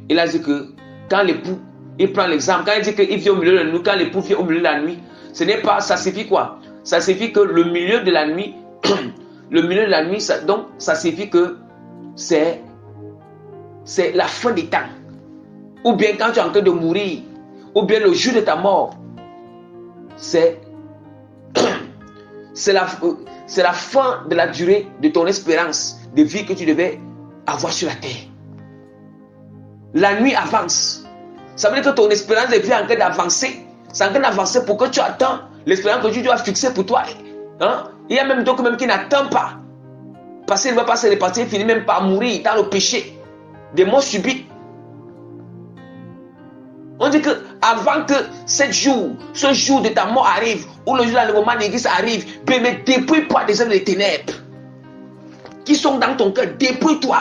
Il a dit que quand l'époux, il prend l'exemple, quand il dit qu'il vient au milieu de la nuit, quand l'époux vient au milieu de la nuit, ce n'est pas, ça signifie quoi? Ça signifie que le milieu de la nuit, le milieu de la nuit, donc ça signifie que c'est la fin des temps. Ou bien quand tu es en train de mourir, ou bien le jour de ta mort, c'est la fin de la durée de ton espérance de vie que tu devais avoir sur la terre. La nuit avance. Ça veut dire que ton espérance de vie est en train d'avancer. C'est en train d'avancer pour que tu attends l'espérance que Dieu a fixée pour toi. Hein? Il y a même d'autres qui n'attendent pas. Parce qu'il ne va pas se répartir, il finit même par mourir dans le péché. Des morts subites. On dit que avant que ce jour de ta mort arrive, ou le jour de l'enlèvement de l'église arrive, mais dépouille-toi des œuvres des ténèbres qui sont dans ton cœur. Dépouille-toi.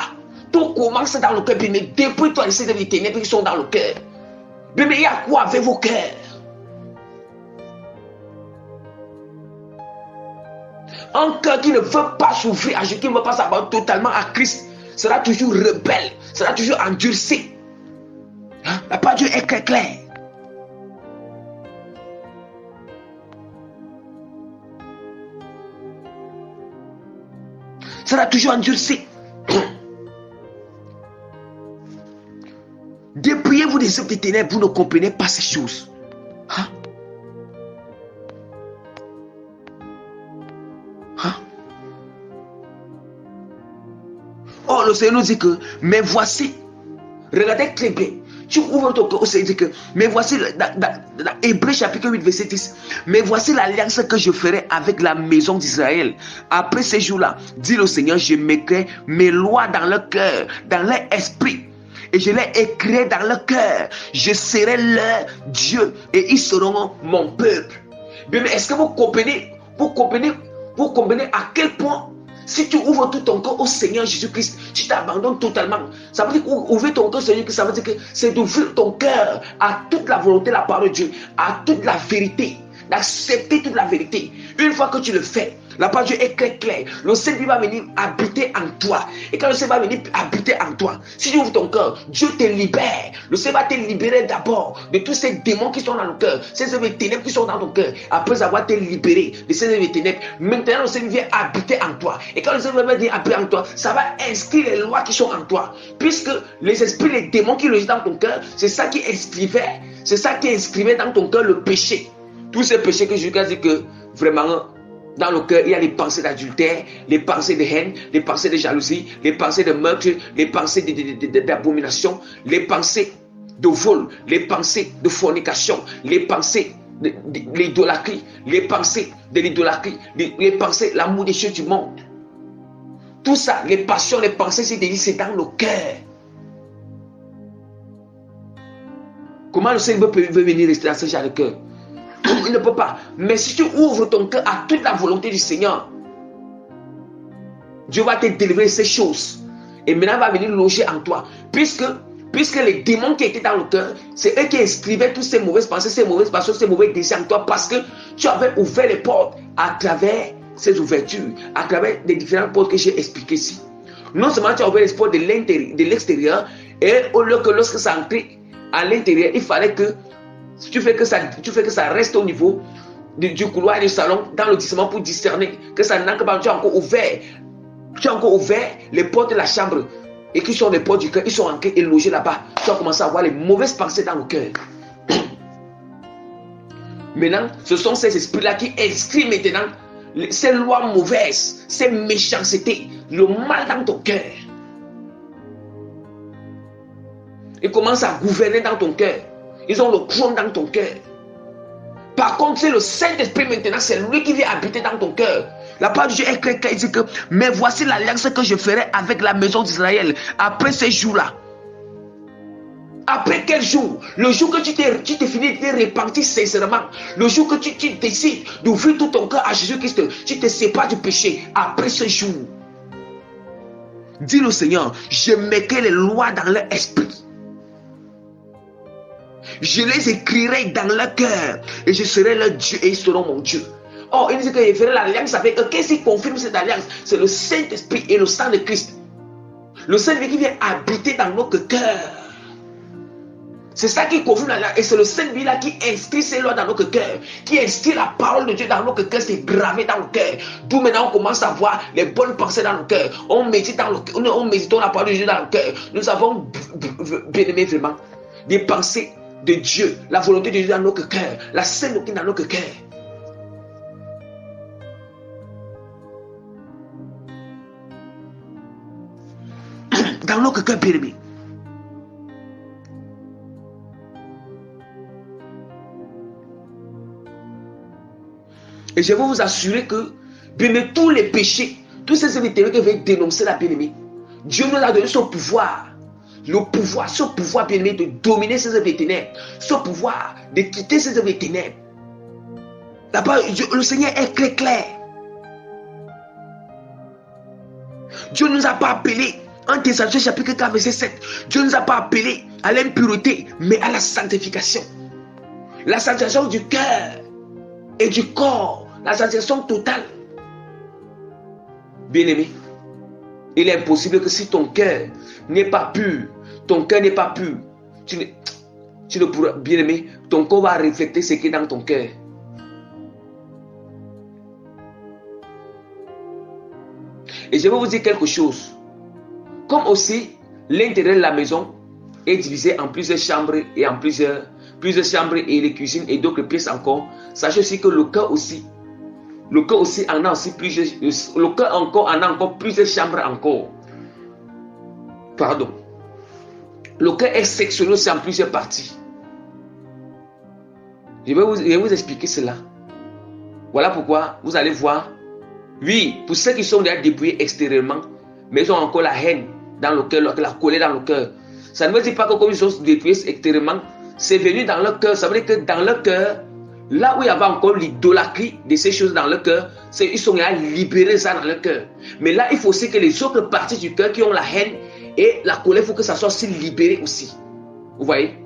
Tout commence dans le cœur, mais dépouille-toi de ces œuvres des ténèbres qui sont dans le cœur. Mais il y a quoi avec vos cœurs? Un cœur qui ne veut pas s'ouvrir à Jésus, qui ne veut pas s'abandonner totalement à Christ, sera toujours rebelle, sera toujours endurci. Hein? La parole de Dieu est très claire. Sera toujours endurci. Dépouillez-vous des œuvres des ténèbres, vous ne comprenez pas ces choses. Hein? Hein? Oh, le Seigneur nous dit que, mais voici, regardez très bien, tu ouvres ton cœur au Seigneur, dit que, mais voici, dans Hébreux chapitre 8, verset 10, mais voici l'alliance que je ferai avec la maison d'Israël. Après ces jours-là, dit le Seigneur, je mettrai mes lois dans leur cœur, dans leur esprit, et je les écrirai dans leur cœur. Je serai leur Dieu, et ils seront mon peuple. Mais est-ce que vous comprenez à quel point, si tu ouvres tout ton cœur au Seigneur Jésus-Christ, tu t'abandonnes totalement. Ça veut dire qu'ouvrir ton cœur au Seigneur, ça veut dire que c'est d'ouvrir ton cœur à toute la volonté, la parole de Dieu, à toute la vérité, d'accepter toute la vérité. Une fois que tu le fais, la parole de Dieu est très claire. Le Seigneur va venir habiter en toi. Et quand le Seigneur va venir habiter en toi, si tu ouvres ton cœur, Dieu te libère. Le Seigneur va te libérer d'abord de tous ces démons qui sont dans le cœur, ces œuvres ténèbres qui sont dans ton cœur. Après avoir été libéré de ces œuvres ténèbres, maintenant le Seigneur vient habiter en toi. Et quand le Seigneur va venir habiter en toi, ça va inscrire les lois qui sont en toi. Puisque les esprits, les démons qui logent dans ton cœur, c'est ça qui inscrivait dans ton cœur le péché. Tous ces péchés que Jésus a dit que vraiment Dans le cœur, il y a les pensées d'adultère, les pensées de haine, les pensées de jalousie, les pensées de meurtre, les pensées d'abomination, les pensées de vol, les pensées de fornication, les pensées de l'idolâtrie, les pensées de l'idolâtrie, les pensées, l'amour des choses du monde. Tout ça, les passions, les pensées, c'est dans le cœur. Comment le Seigneur peut venir rester dans ce genre de cœur? Il ne peut pas. Mais si tu ouvres ton cœur à toute la volonté du Seigneur, Dieu va te délivrer ces choses. Et maintenant, il va venir loger en toi. Puisque les démons qui étaient dans le cœur, c'est eux qui inscrivaient toutes ces mauvaises pensées, ces mauvaises passions, ces mauvais désirs en toi. Parce que tu avais ouvert les portes à travers ces ouvertures, à travers les différentes portes que j'ai expliquées ici. Non seulement tu as ouvert les portes de l'extérieur, et au lieu que lorsque ça entrait à l'intérieur, il fallait que tu fais que ça reste au niveau du couloir et du salon, dans le discernement pour discerner que ça n'entre pas. Tu as encore ouvert les portes de la chambre et qui sont les portes du cœur, ils sont ancrés et logés là-bas. Tu as commencé à avoir les mauvaises pensées dans le cœur. Maintenant, ce sont ces esprits-là qui inscrivent maintenant ces lois mauvaises, ces méchancetés, le mal dans ton cœur. Ils commencent à gouverner dans ton cœur. Ils ont le trône dans ton cœur. Par contre, c'est le Saint-Esprit maintenant, c'est lui qui vient habiter dans ton cœur. La parole de Dieu est claire, il dit que, mais voici l'alliance que je ferai avec la maison d'Israël après ces jours-là. Après quel jour? Le jour que tu t'es fini de te repentir sincèrement. Le jour que tu décides d'ouvrir tout ton cœur à Jésus-Christ. Tu te sépares du péché. Après ce jour, dis le Seigneur, je mettrai les lois dans leur esprit. Je les écrirai dans leur cœur et je serai leur Dieu et ils seront mon Dieu. Oh, il dit qu'il ferait l'alliance avec eux. Qu'est-ce qui confirme cette alliance? C'est le Saint-Esprit et le sang de Christ. Le Saint-Esprit qui vient habiter dans notre cœur. C'est ça qui confirme l'alliance. Et c'est le Saint-Esprit là qui inscrit ces lois dans notre cœur, qui inscrit la parole de Dieu dans notre cœur, c'est gravé dans le cœur. D'où maintenant on commence à voir les bonnes pensées dans le cœur. On médite dans le cœur, on médite la parole de Dieu dans le cœur. Nous avons bien aimé vraiment des pensées de Dieu, la volonté de Dieu dans notre cœur, la sainte doctrine dans notre cœur. Dans notre cœur, bien aimé. Et je veux vous assurer que, bien aimé, tous les péchés, tous ces œuvres ténèbres que veut dénoncer la bien-aimée, Dieu nous a donné son pouvoir. Le pouvoir, ce pouvoir bien-aimé de dominer ces œuvres ténèbres, ce pouvoir de quitter ces œuvres ténèbres. D'abord, le Seigneur est très clair. Dieu ne nous a pas appelés, en Thessaloniciens chapitre 4 verset 7, Dieu ne nous a pas appelés à l'impureté, mais à la sanctification. La sanctification du cœur et du corps, la sanctification totale. Bien-aimé, il est impossible que si ton cœur n'est pas pur, ton cœur n'est pas pur, tu ne pourras, bien-aimé, ton corps va refléter ce qui est dans ton cœur. Et je vais vous dire quelque chose. Comme aussi, l'intérieur de la maison est divisé en plusieurs chambres et en plusieurs chambres et les cuisines et d'autres pièces encore. Sachez aussi que le cœur aussi en a aussi plusieurs. Le cœur encore en a encore plusieurs chambres encore. Pardon. Le cœur est sectionné aussi en plusieurs parties. Je vais vous expliquer cela. Voilà pourquoi vous allez voir. Oui, pour ceux qui sont déjà dépouillés extérieurement, mais ils ont encore la haine dans le cœur, la colère dans le cœur. Ça ne veut dire pas que comme ils sont dépouillés extérieurement, c'est venu dans leur cœur. Ça veut dire que dans leur cœur, là où il y avait encore l'idolâtrie de ces choses dans leur cœur, ils sont là libérer ça dans leur cœur. Mais là, il faut aussi que les autres parties du cœur qui ont la haine et la colère, il faut que ça soit aussi libéré aussi. Vous voyez?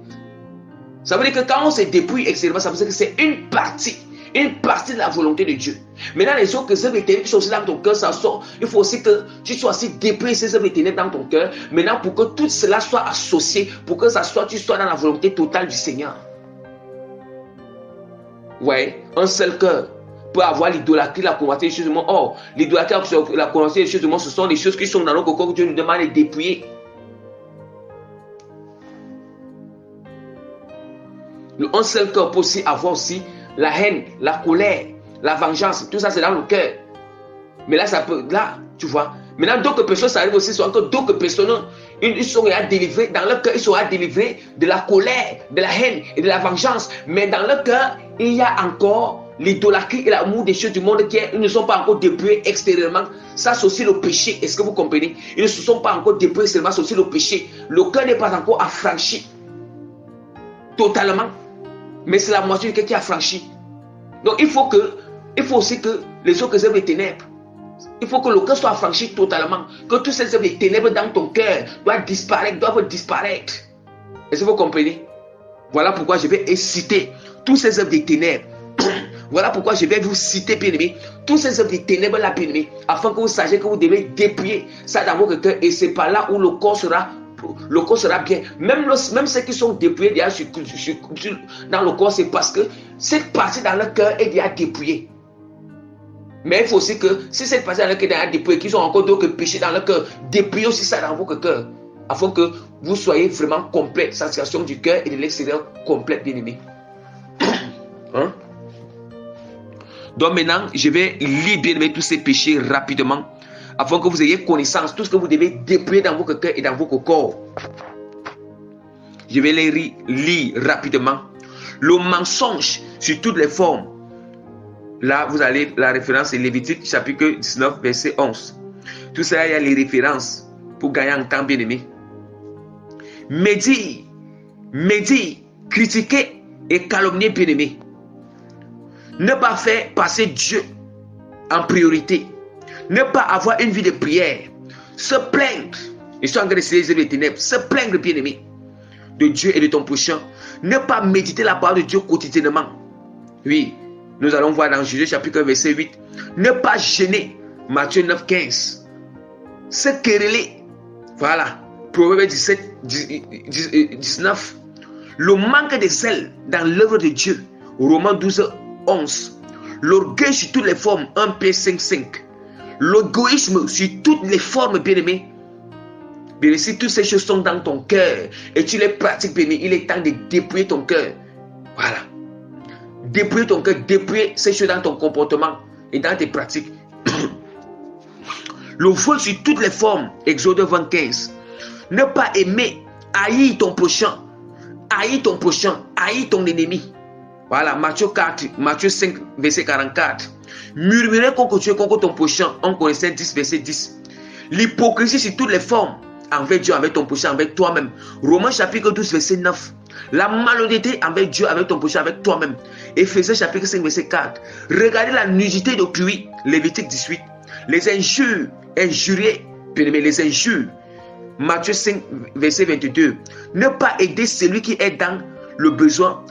Ça veut dire que quand on se dépouille extérieurement, ça veut dire que c'est une partie de la volonté de Dieu. Maintenant, les autres œuvres ténèbres qui sont aussi dans ton cœur, ça sort. Il faut aussi que tu sois aussi dépouillé ces œuvres ténèbres dans ton cœur. Maintenant, pour que tout cela soit associé, pour que tu sois dans la volonté totale du Seigneur. Ouais, un seul cœur peut avoir l'idolâtrie, la convoitise des choses du monde. Or, l'idolâtrie, la convoitise des choses du monde, ce sont des choses qui sont dans notre corps que Dieu nous demande de dépouiller. Un seul cœur peut aussi avoir aussi la haine, la colère, la vengeance, tout ça c'est dans le cœur. Mais là, ça peut, là, tu vois. Maintenant, d'autres personnes, ça arrive aussi, soit que d'autres personnes, ils sont délivrés, dans leur cœur, ils sont délivrés de la colère, de la haine et de la vengeance. Mais dans leur cœur, il y a encore l'idolâtrie et l'amour des choses du monde ils ne sont pas encore dépouillés extérieurement. Ça, c'est aussi le péché. Est-ce que vous comprenez? Ils ne se sont pas encore dépouillés extérieurement, c'est aussi le péché. Le cœur n'est pas encore affranchi totalement. Mais c'est la moitié du cœur qui est affranchi. Donc, il faut aussi que les autres œuvres des ténèbres, il faut que le cœur soit affranchi totalement. Que toutes ces œuvres des ténèbres dans ton cœur doivent disparaître. Est-ce que vous comprenez? Voilà pourquoi je vais citer toutes ces œuvres des ténèbres. Voilà pourquoi je vais vous citer, bien-aimés, toutes ces œuvres des ténèbres là, bien-aimés, afin que vous sachiez que vous devez dépouiller ça dans votre cœur. Et c'est par là où le corps sera bien. Même ceux qui sont dépouillés dans le corps, c'est parce que cette partie dans le cœur est déjà dépouillée. Mais il faut aussi que si cette partie dans le cœur est déjà dépouillée, qu'ils ont encore d'autres péchés dans le cœur, dépouillez aussi ça dans votre cœur, afin que vous soyez vraiment complet, sanctification du cœur et de l'extérieur complète, bien-aimés. Hein? Donc maintenant, je vais lire, bien-aimés, tous ces péchés rapidement, afin que vous ayez connaissance, tout ce que vous devez dépouiller dans votre cœur et dans votre corps. Je vais les lire rapidement. Le mensonge sur toutes les formes. Là, vous allez, la référence est Lévitique, chapitre 19, verset 11. Tout ça, il y a les références pour gagner en temps, bien-aimé. Médire, critiquer et calomnier, bien-aimé. Ne pas faire passer Dieu en priorité. Ne pas avoir une vie de prière. Se plaindre. Je suis en train de citer les ténèbres. Se plaindre, bien-aimé, de Dieu et de ton prochain. Ne pas méditer la parole de Dieu quotidiennement. Oui, nous allons voir dans Juge chapitre 1, verset 8. Ne pas gêner. Matthieu 9, 15. Se quereller. Voilà. Proverbe 17, 19. Le manque de zèle dans l'œuvre de Dieu. Romains 12, 11. L'orgueil sur toutes les formes. 1 Pierre 5, 5. L'égoïsme sur toutes les formes, bien-aimés. Bien, si toutes ces choses sont dans ton cœur et tu les pratiques, bien-aimé, il est temps de dépouiller ton cœur. Voilà. Dépouiller ton cœur, dépouiller ces choses dans ton comportement et dans tes pratiques. Le vol sur toutes les formes, Exode 25. Ne pas aimer, haïr ton prochain, haïr ton ennemi. Voilà, Matthieu 5, verset 44. Murmurer contre Dieu, contre ton prochain, en Corinthiens 10, verset 10. L'hypocrisie sur toutes les formes, envers Dieu, avec ton prochain, avec toi-même. Romains chapitre 12, verset 9. La malhonnêteté avec Dieu, avec ton prochain, avec toi-même. Éphésiens chapitre 5, verset 4. Regardez la nudité d'autrui, Lévitique 18. Les injures, injurier, bien-aimé, les injures. Matthieu 5, verset 22. Ne pas aider celui qui est dans le besoin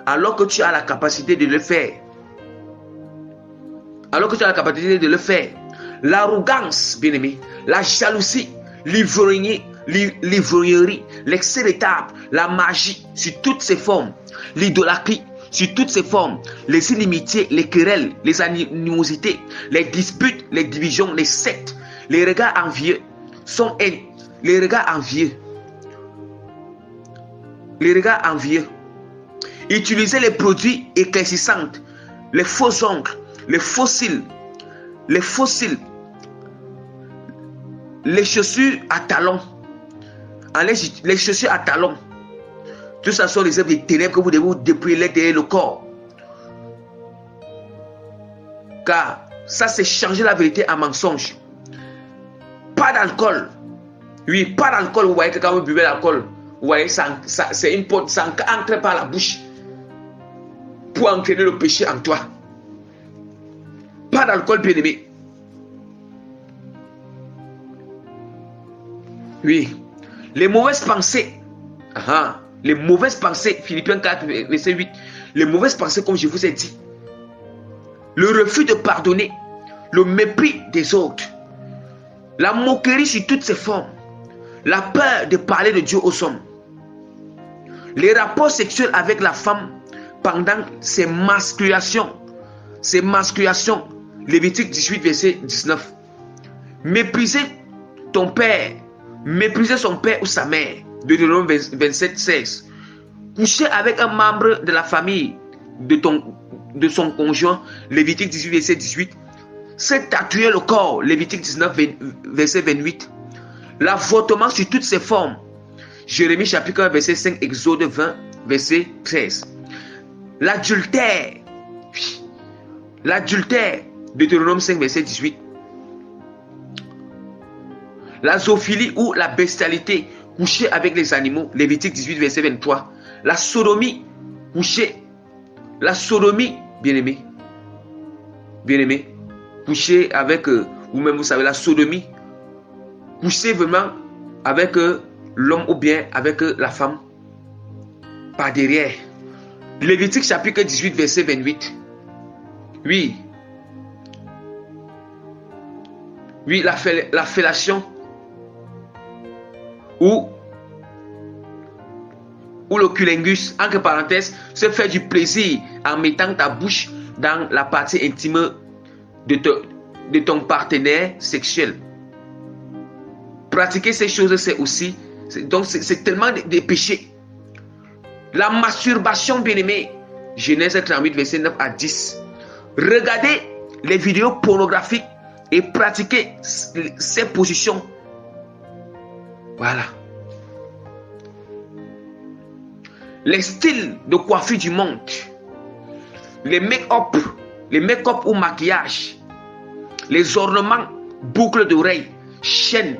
alors que tu as la capacité de le faire. L'arrogance, bien-aimé, la jalousie, l'ivrognerie, l'excès de table, la magie sur toutes ses formes, l'idolâtrie sur toutes ses formes, les inimitiés, les querelles, les animosités, les disputes, les divisions, les sectes, les regards envieux, les regards envieux. Utiliser les produits éclaircissants, les faux ongles, les fossiles, les chaussures à talons, les chaussures à talons. Tout ça sont les œuvres des ténèbres que vous devez dépouiller l'intérieur le corps. Car ça, c'est changer la vérité en mensonge. Pas d'alcool. Oui, pas d'alcool. Vous voyez que quand vous buvez l'alcool, vous voyez, c'est une porte, ça entre par la bouche pour entraîner le péché en toi. Pas d'alcool, bien-aimé. Oui. Les mauvaises pensées. Les mauvaises pensées. Philippiens 4, verset 8. Les mauvaises pensées, comme je vous ai dit. Le refus de pardonner. Le mépris des autres. La moquerie sur toutes ses formes. La peur de parler de Dieu aux hommes. Les rapports sexuels avec la femme pendant ses masculations. Lévitique 18, verset 19. Mépriser ton père. Mépriser son père ou sa mère. Deutéronome 27, 16. Coucher avec un membre de la famille de ton de son conjoint, Lévitique 18, verset 18. Se tatouer le corps, Lévitique 19, verset 28. L'avortement sur toutes ses formes, Jérémie chapitre 1, verset 5, Exode 20, verset 13. L'adultère, Deutéronome 5, verset 18. La zoophilie ou la bestialité, coucher avec les animaux, Lévitique 18, verset 23. La sodomie, bien-aimé, coucher avec, vous-même vous savez, la sodomie, coucher vraiment avec l'homme ou bien avec la femme, par derrière. Lévitique chapitre 18, verset 28. Oui, la fellation, ou le cunnilingus, entre parenthèses, se faire du plaisir en mettant ta bouche dans la partie intime de ton partenaire sexuel. Pratiquer ces choses, c'est aussi, donc c'est tellement des péchés. La masturbation, bien-aimé, Genèse 38, verset 9 à 10. Regardez les vidéos pornographiques et pratiquer ces positions. Voilà. Les styles de coiffure du monde, les make-up ou maquillage, les ornements, boucles d'oreilles, chaînes,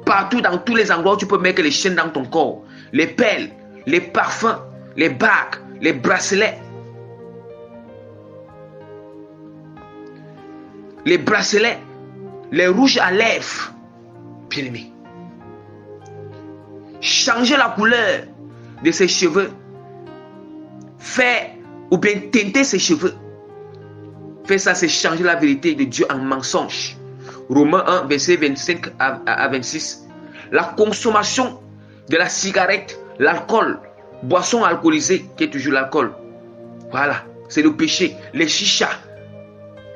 partout dans tous les endroits où tu peux mettre les chaînes dans ton corps, les perles, les parfums, les bagues, les bracelets, les rouges à lèvres, bien aimé. Changer la couleur de ses cheveux, faire ou bien teinter ses cheveux. Faire ça, c'est changer la vérité de Dieu en mensonge. Romains 1, verset 25 à 26. La consommation de la cigarette, l'alcool, boisson alcoolisée, qui est toujours l'alcool. Voilà, c'est le péché. Les chichas,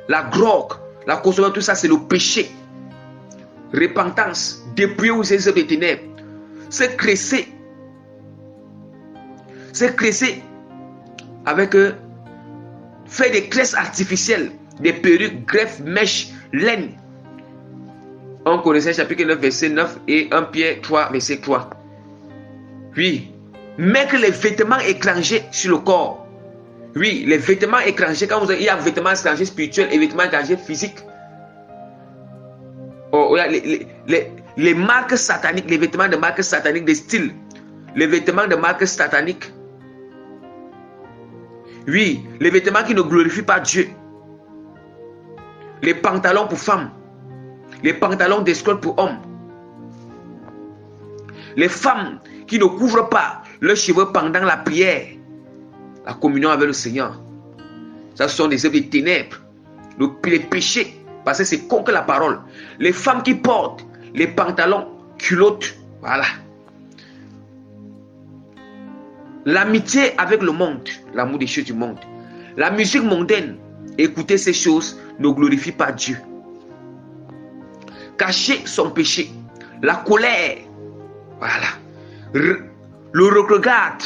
la drogue, la consommation, tout ça, c'est le péché. Repentance, dépouiller aux œuvres des ténèbres. C'est cresser avec faire des tresses artificielles, des perruques, greffes, mèches, laine. On connaissait chapitre 9, verset 9 et 1 Pierre 3, verset 3. Oui, mettre les vêtements étrangers sur le corps. Oui, les vêtements étrangers, quand il y a vêtements étrangers spirituels et vêtements étrangers physiques. Oh, les marques sataniques, les vêtements de marques sataniques, des styles, les vêtements de marques sataniques. Oui, les vêtements qui ne glorifient pas Dieu. Les pantalons pour femmes, les pantalons d'escorte pour hommes. Les femmes qui ne couvrent pas leurs cheveux pendant la prière, la communion avec le Seigneur. Ça, ce sont des œuvres des ténèbres, les péchés, parce que c'est contre la parole. Les femmes qui portent les pantalons, culottes, voilà. L'amitié avec le monde, l'amour des choses du monde. La musique mondaine, écouter ces choses ne glorifie pas Dieu. Cacher son péché, la colère, voilà. Le regret.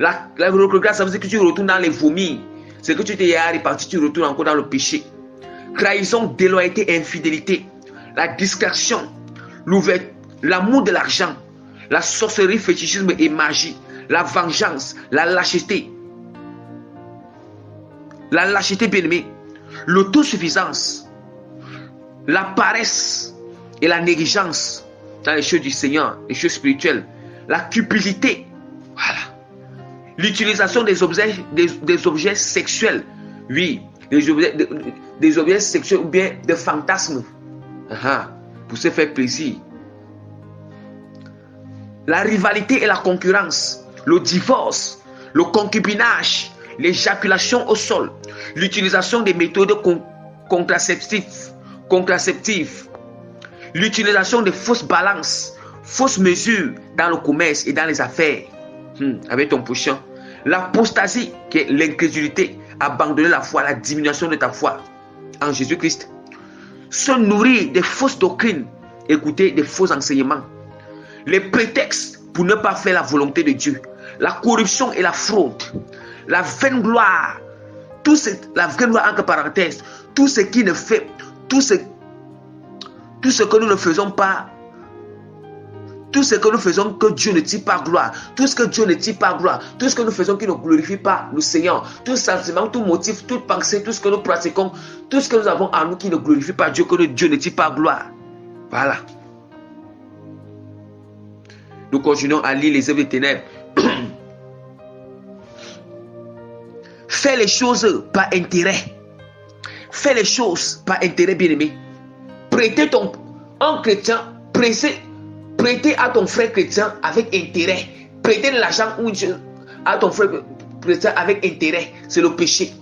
Le regret, ça veut dire que tu retournes dans les vomis. C'est que tu t'es réparti, tu retournes encore dans le péché. Trahison, déloyauté, infidélité. La discrétion, l'amour de l'argent, la sorcellerie, fétichisme et magie, la vengeance, la lâcheté, bien-aimé, l'autosuffisance, la paresse et la négligence dans les choses du Seigneur, les choses spirituelles, la cupidité, voilà, l'utilisation des objets sexuels, oui, des objets sexuels ou bien des fantasmes, pour se faire plaisir. La rivalité et la concurrence, le divorce, le concubinage, l'éjaculation au sol, l'utilisation des méthodes contraceptives, l'utilisation de fausses balances, fausses mesures dans le commerce et dans les affaires, avec ton prochain. L'apostasie, qui est l'incrédulité, abandonner la foi, la diminution de ta foi en Jésus-Christ. Se nourrir des fausses doctrines, écouter des faux enseignements. Les prétextes pour ne pas faire la volonté de Dieu, la corruption et la fraude, la vaine gloire, la vaine gloire entre parenthèses, tout ce qui ne fait, tout ce que nous ne faisons pas, tout ce que nous faisons que Dieu ne tire pas gloire, tout ce que Dieu ne tire pas gloire, tout ce que nous faisons qui ne glorifie pas le Seigneur, tout sentiment, tout motif, toute pensée, tout ce que nous pratiquons, tout ce que nous avons en nous qui ne glorifie pas Dieu, que Dieu ne tire pas gloire. Voilà. Nous continuons à lire les œuvres des ténèbres. Fais les choses par intérêt. Fais les choses par intérêt, bien-aimé. Prêtez un chrétien, prêtez à ton frère chrétien avec intérêt. Prêtez de l'argent à ton frère chrétien avec intérêt. C'est le péché.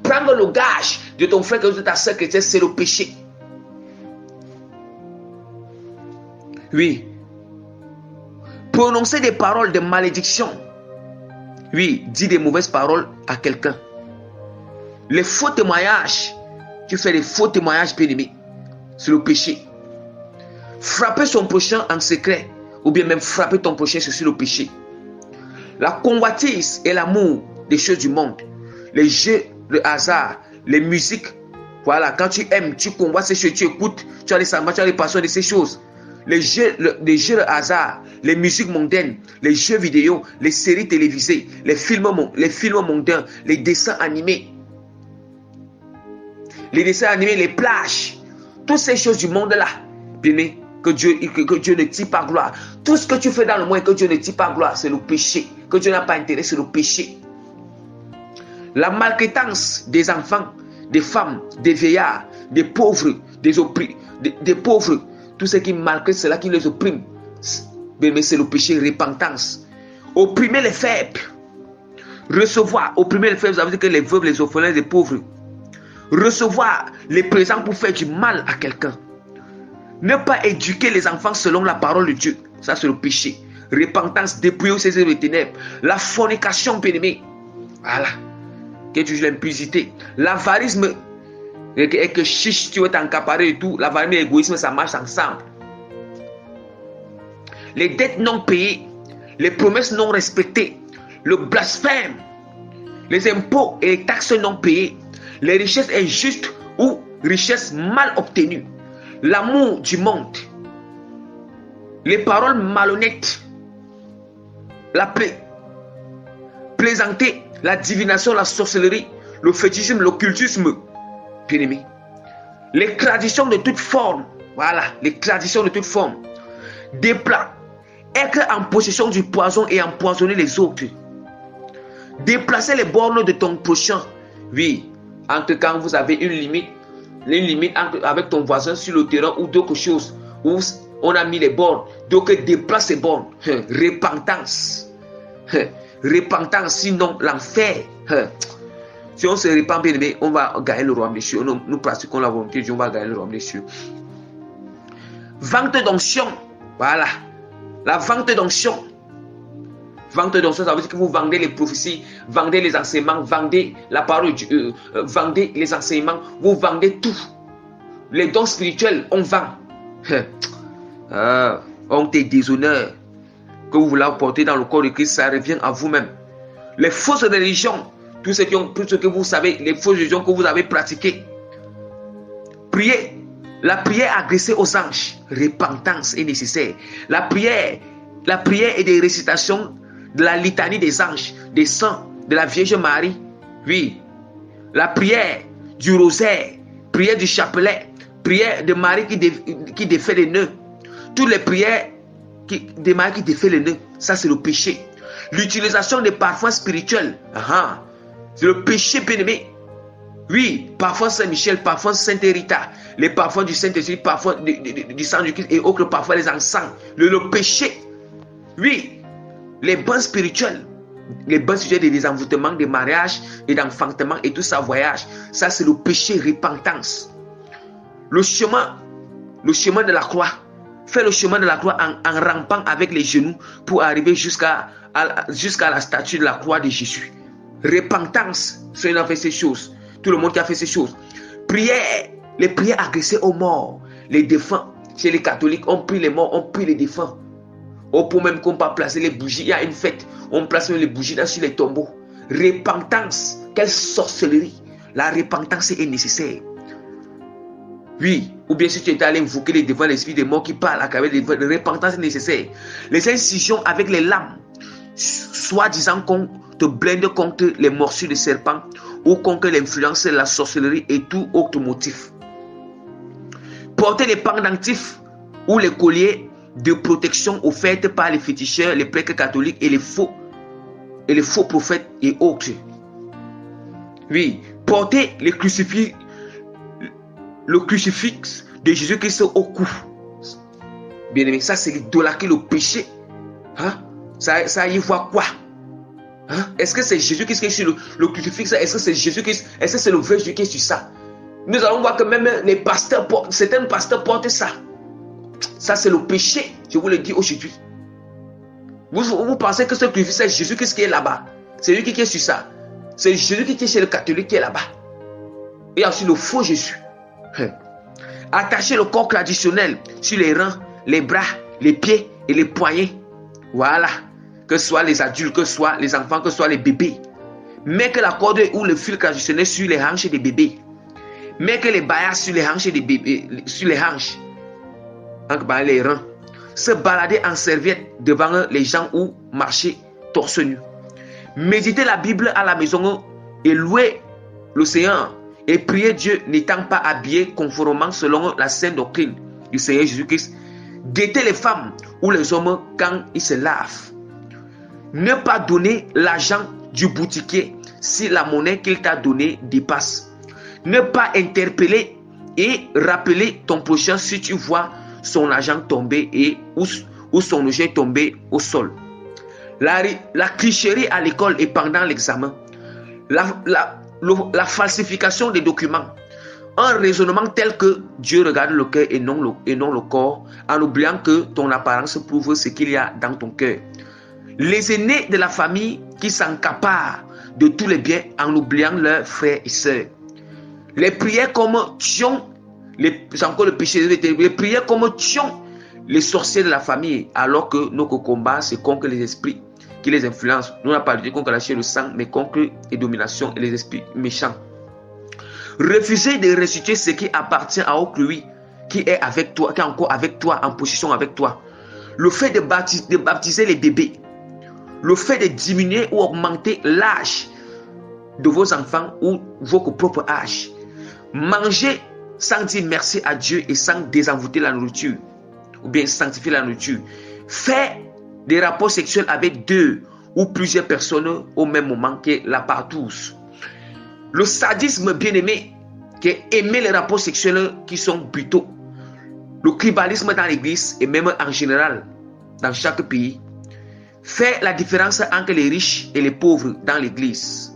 Prendre le gage de ton frère chrétien, de ta soeur chrétienne, c'est le péché. Oui. Prononcer des paroles de malédiction. Oui, dis des mauvaises paroles à quelqu'un. Les faux témoignages. Tu fais des faux témoignages, bien-aimé. C'est le péché. Frapper son prochain en secret, ou bien même frapper ton prochain, c'est le péché. La convoitise et l'amour des choses du monde, les jeux, le hasard, les musiques. Voilà, quand tu aimes, tu convoites ces choses, tu écoutes, tu as les sentiments, tu as les passions de ces choses. Les jeux, de hasard, les musiques mondaines, les jeux vidéo, les séries télévisées, les films mondains, les dessins animés. Les dessins animés, les plages, toutes ces choses du monde-là, bien-aimé, que Dieu ne tire pas gloire. Tout ce que tu fais dans le monde et que Dieu ne tire pas gloire, c'est le péché. Que Dieu n'a pas intérêt, c'est le péché. La maltraitance des enfants, des femmes, des vieillards, des pauvres, des pauvres, tous ceux qui maltraitent, c'est là qui les oppriment. Mais c'est le péché, repentance. Opprimer les faibles. Recevoir, opprimer les faibles, ça veut dire que les veuves, les orphelins, les pauvres. Recevoir les présents pour faire du mal à quelqu'un. Ne pas éduquer les enfants selon la parole de Dieu. Ça, c'est le péché. Repentance, dépouiller ses œuvres des ténèbres. La fornication, bien-aimé. Voilà. Que tu joues l'impudicité. L'avarisme. Et que chiche, tu veux t'encaparer et tout. L'avarisme et l'égoïsme, ça marche ensemble. Les dettes non payées. Les promesses non respectées. Le blasphème. Les impôts et les taxes non payées. Les richesses injustes ou richesses mal obtenues. L'amour du monde. Les paroles malhonnêtes. La plaisanter. La divination, la sorcellerie. Le fétichisme, l'occultisme. Bien-aimé. Les traditions de toute forme. Voilà. Les traditions de toute forme. Des plats. Être en possession du poison et empoisonner les autres. Déplacer les bornes de ton prochain. Oui. Entre quand vous avez une limite avec ton voisin sur le terrain ou d'autres choses, où on a mis les bornes, donc déplace ces bornes. Repentance. Repentance, sinon l'enfer. Si on se repent, bien aimé, on va gagner le royaume des cieux. Nous pratiquons la volonté de Dieu, on va gagner le royaume des cieux. Vente d'onction. Voilà. La vente d'onction. Vente d'onction, ça veut dire que vous vendez les prophéties, vendez les enseignements, vendez la parole de Dieu, vendez les enseignements, vous vendez tout. Les dons spirituels, on vend. Honte et déshonneur que vous voulez apporter dans le corps de Christ, ça revient à vous-même. Les fausses religions, tout ce que vous savez, les fausses religions que vous avez pratiquées. Priez. La prière adressée aux anges, repentance est nécessaire. La prière et des récitations de la litanie des anges, des saints, de la Vierge Marie. Oui. La prière du rosaire, prière du chapelet, prière de Marie qui défait les nœuds. Toutes les prières de Marie qui défait les nœuds, ça c'est le péché. L'utilisation des parfums spirituels, c'est le péché, bien-aimé. Oui, parfum Saint-Michel, parfum Sainte-Rita, les parfums du Saint-Esprit, parfum du sang du Christ et autres parfums, les encens. Le péché. Oui. Les bains spirituels, des désenvoûtements, des mariages et d'enfantement et tout ça, voyage, ça c'est le péché, repentance. Le chemin de la croix, fais le chemin de la croix en rampant avec les genoux pour arriver jusqu'à la statue de la croix de Jésus. Repentance, ceux qui ont fait ces choses, tout le monde qui a fait ces choses. Prière, les prières adressées aux morts, les défunts. Chez les catholiques, on prie les morts, on prie les défunts. Pour même qu'on ne peut pas placer les bougies, il y a une fête, on place les bougies là sur les tombeaux. repentance. Quelle sorcellerie. La repentance est nécessaire. Oui, ou bien si tu es allé invoquer devant l'esprit des morts qui parle à travers la repentance est nécessaire. Les incisions avec les lames, soi-disant qu'on te blinde contre les morsures de serpents ou contre l'influence de la sorcellerie et tout autre motif. Porter les pendentifs ou les colliers de protection offertes par les féticheurs, les prêtres catholiques et les faux prophètes et autres. Oui, porter le crucifix de Jésus-Christ au cou. Bien aimé, ça c'est l'idolâtrie, le péché. Hein? Ça y voit quoi? Hein? Est-ce que c'est Jésus-Christ qui est sur le crucifix? Est-ce que c'est Jésus-Christ? Est-ce que c'est le vrai Jésus qui est sur ça? Nous allons voir que même les pasteurs, certains pasteurs portent ça. Ça c'est le péché, je vous le dis aujourd'hui. Vous pensez que ce crucifix c'est Jésus-Christ qui est là-bas? C'est lui qui est sur ça. C'est Jésus qui est chez le catholique qui est là-bas. Il y a aussi le faux Jésus. Attacher le corps traditionnel sur les reins, les bras, les pieds et les poignets. Voilà. Que ce soit les adultes, que ce soit les enfants, que ce soit les bébés. Mettre la corde ou le fil traditionnel sur les hanches des bébés. Mettre les baillards sur les hanches des bébés, sur les hanches. Les reins. Se balader en serviette devant les gens ou marcher torse nu. Méditer la Bible à la maison et louer le Seigneur. Et prier Dieu n'étant pas habillé conformément selon la sainte doctrine du Seigneur Jésus-Christ. Guetter les femmes ou les hommes quand ils se lavent. Ne pas donner l'argent du boutiquier si la monnaie qu'il t'a donnée dépasse. Ne pas interpeller et rappeler ton prochain si tu vois son argent tomber ou son objet tomber au sol. La tricherie à l'école et pendant l'examen. La falsification des documents. Un raisonnement tel que Dieu regarde le cœur et non le corps, en oubliant que ton apparence prouve ce qu'il y a dans ton cœur. Les aînés de la famille qui s'accaparent de tous les biens en oubliant leurs frères et sœurs. Les prières comme tuons, encore le péché, les prières comme tuons les sorciers de la famille, alors que notre combat c'est contre les esprits qui les influencent. Nous n'avons pas lutté contre la chair et le sang, mais contre les dominations et les esprits méchants. Refuser de restituer ce qui appartient à autrui, qui est avec toi, qui est encore avec toi, en position avec toi. Le fait de baptiser les bébés. Le fait de diminuer ou augmenter l'âge de vos enfants ou votre propre âge. Manger sans dire merci à Dieu et sans désenvoûter la nourriture. Ou bien sanctifier la nourriture. Faire des rapports sexuels avec 2 ou plusieurs personnes au même moment, que la partouze. Le sadisme bien-aimé, qui est aimer les rapports sexuels qui sont brutaux. Le tribalisme dans l'église et même en général dans chaque pays. Faire la différence entre les riches et les pauvres dans l'église.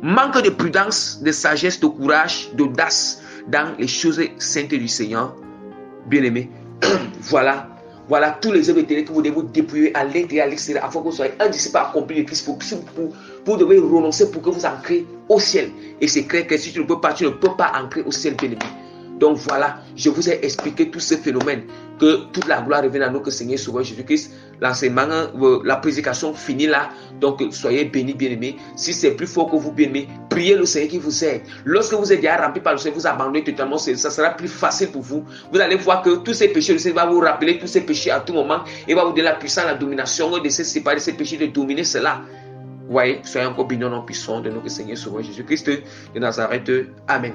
Manque de prudence, de sagesse, de courage, d'audace dans les choses saintes du Seigneur. Bien-aimé, voilà tous les œuvres que vous devez vous dépouiller à l'intérieur et à l'extérieur afin que vous soyez un disciple accompli de Christ. Vous devez renoncer pour que vous ancrez au ciel. Et c'est clair que si tu ne peux pas ancrer au ciel, bien-aimé. Donc voilà, je vous ai expliqué tous ces phénomènes. Que toute la gloire revienne à notre Seigneur Sauveur Jésus-Christ. L'enseignement, la prédication finit là. Donc soyez bénis, bien-aimés. Si c'est plus fort que vous, bien-aimés, priez le Seigneur qui vous aide. Lorsque vous êtes déjà rempli par le Seigneur, vous abandonnez totalement, ça sera plus facile pour vous. Vous allez voir que tous ces péchés, le Seigneur va vous rappeler tous ces péchés à tout moment. Et va vous donner la puissance, la domination de se séparer de ces péchés, de dominer cela. Vous voyez, soyez encore bénis en puissance de notre Seigneur Sauveur Jésus-Christ de Nazareth. Amen.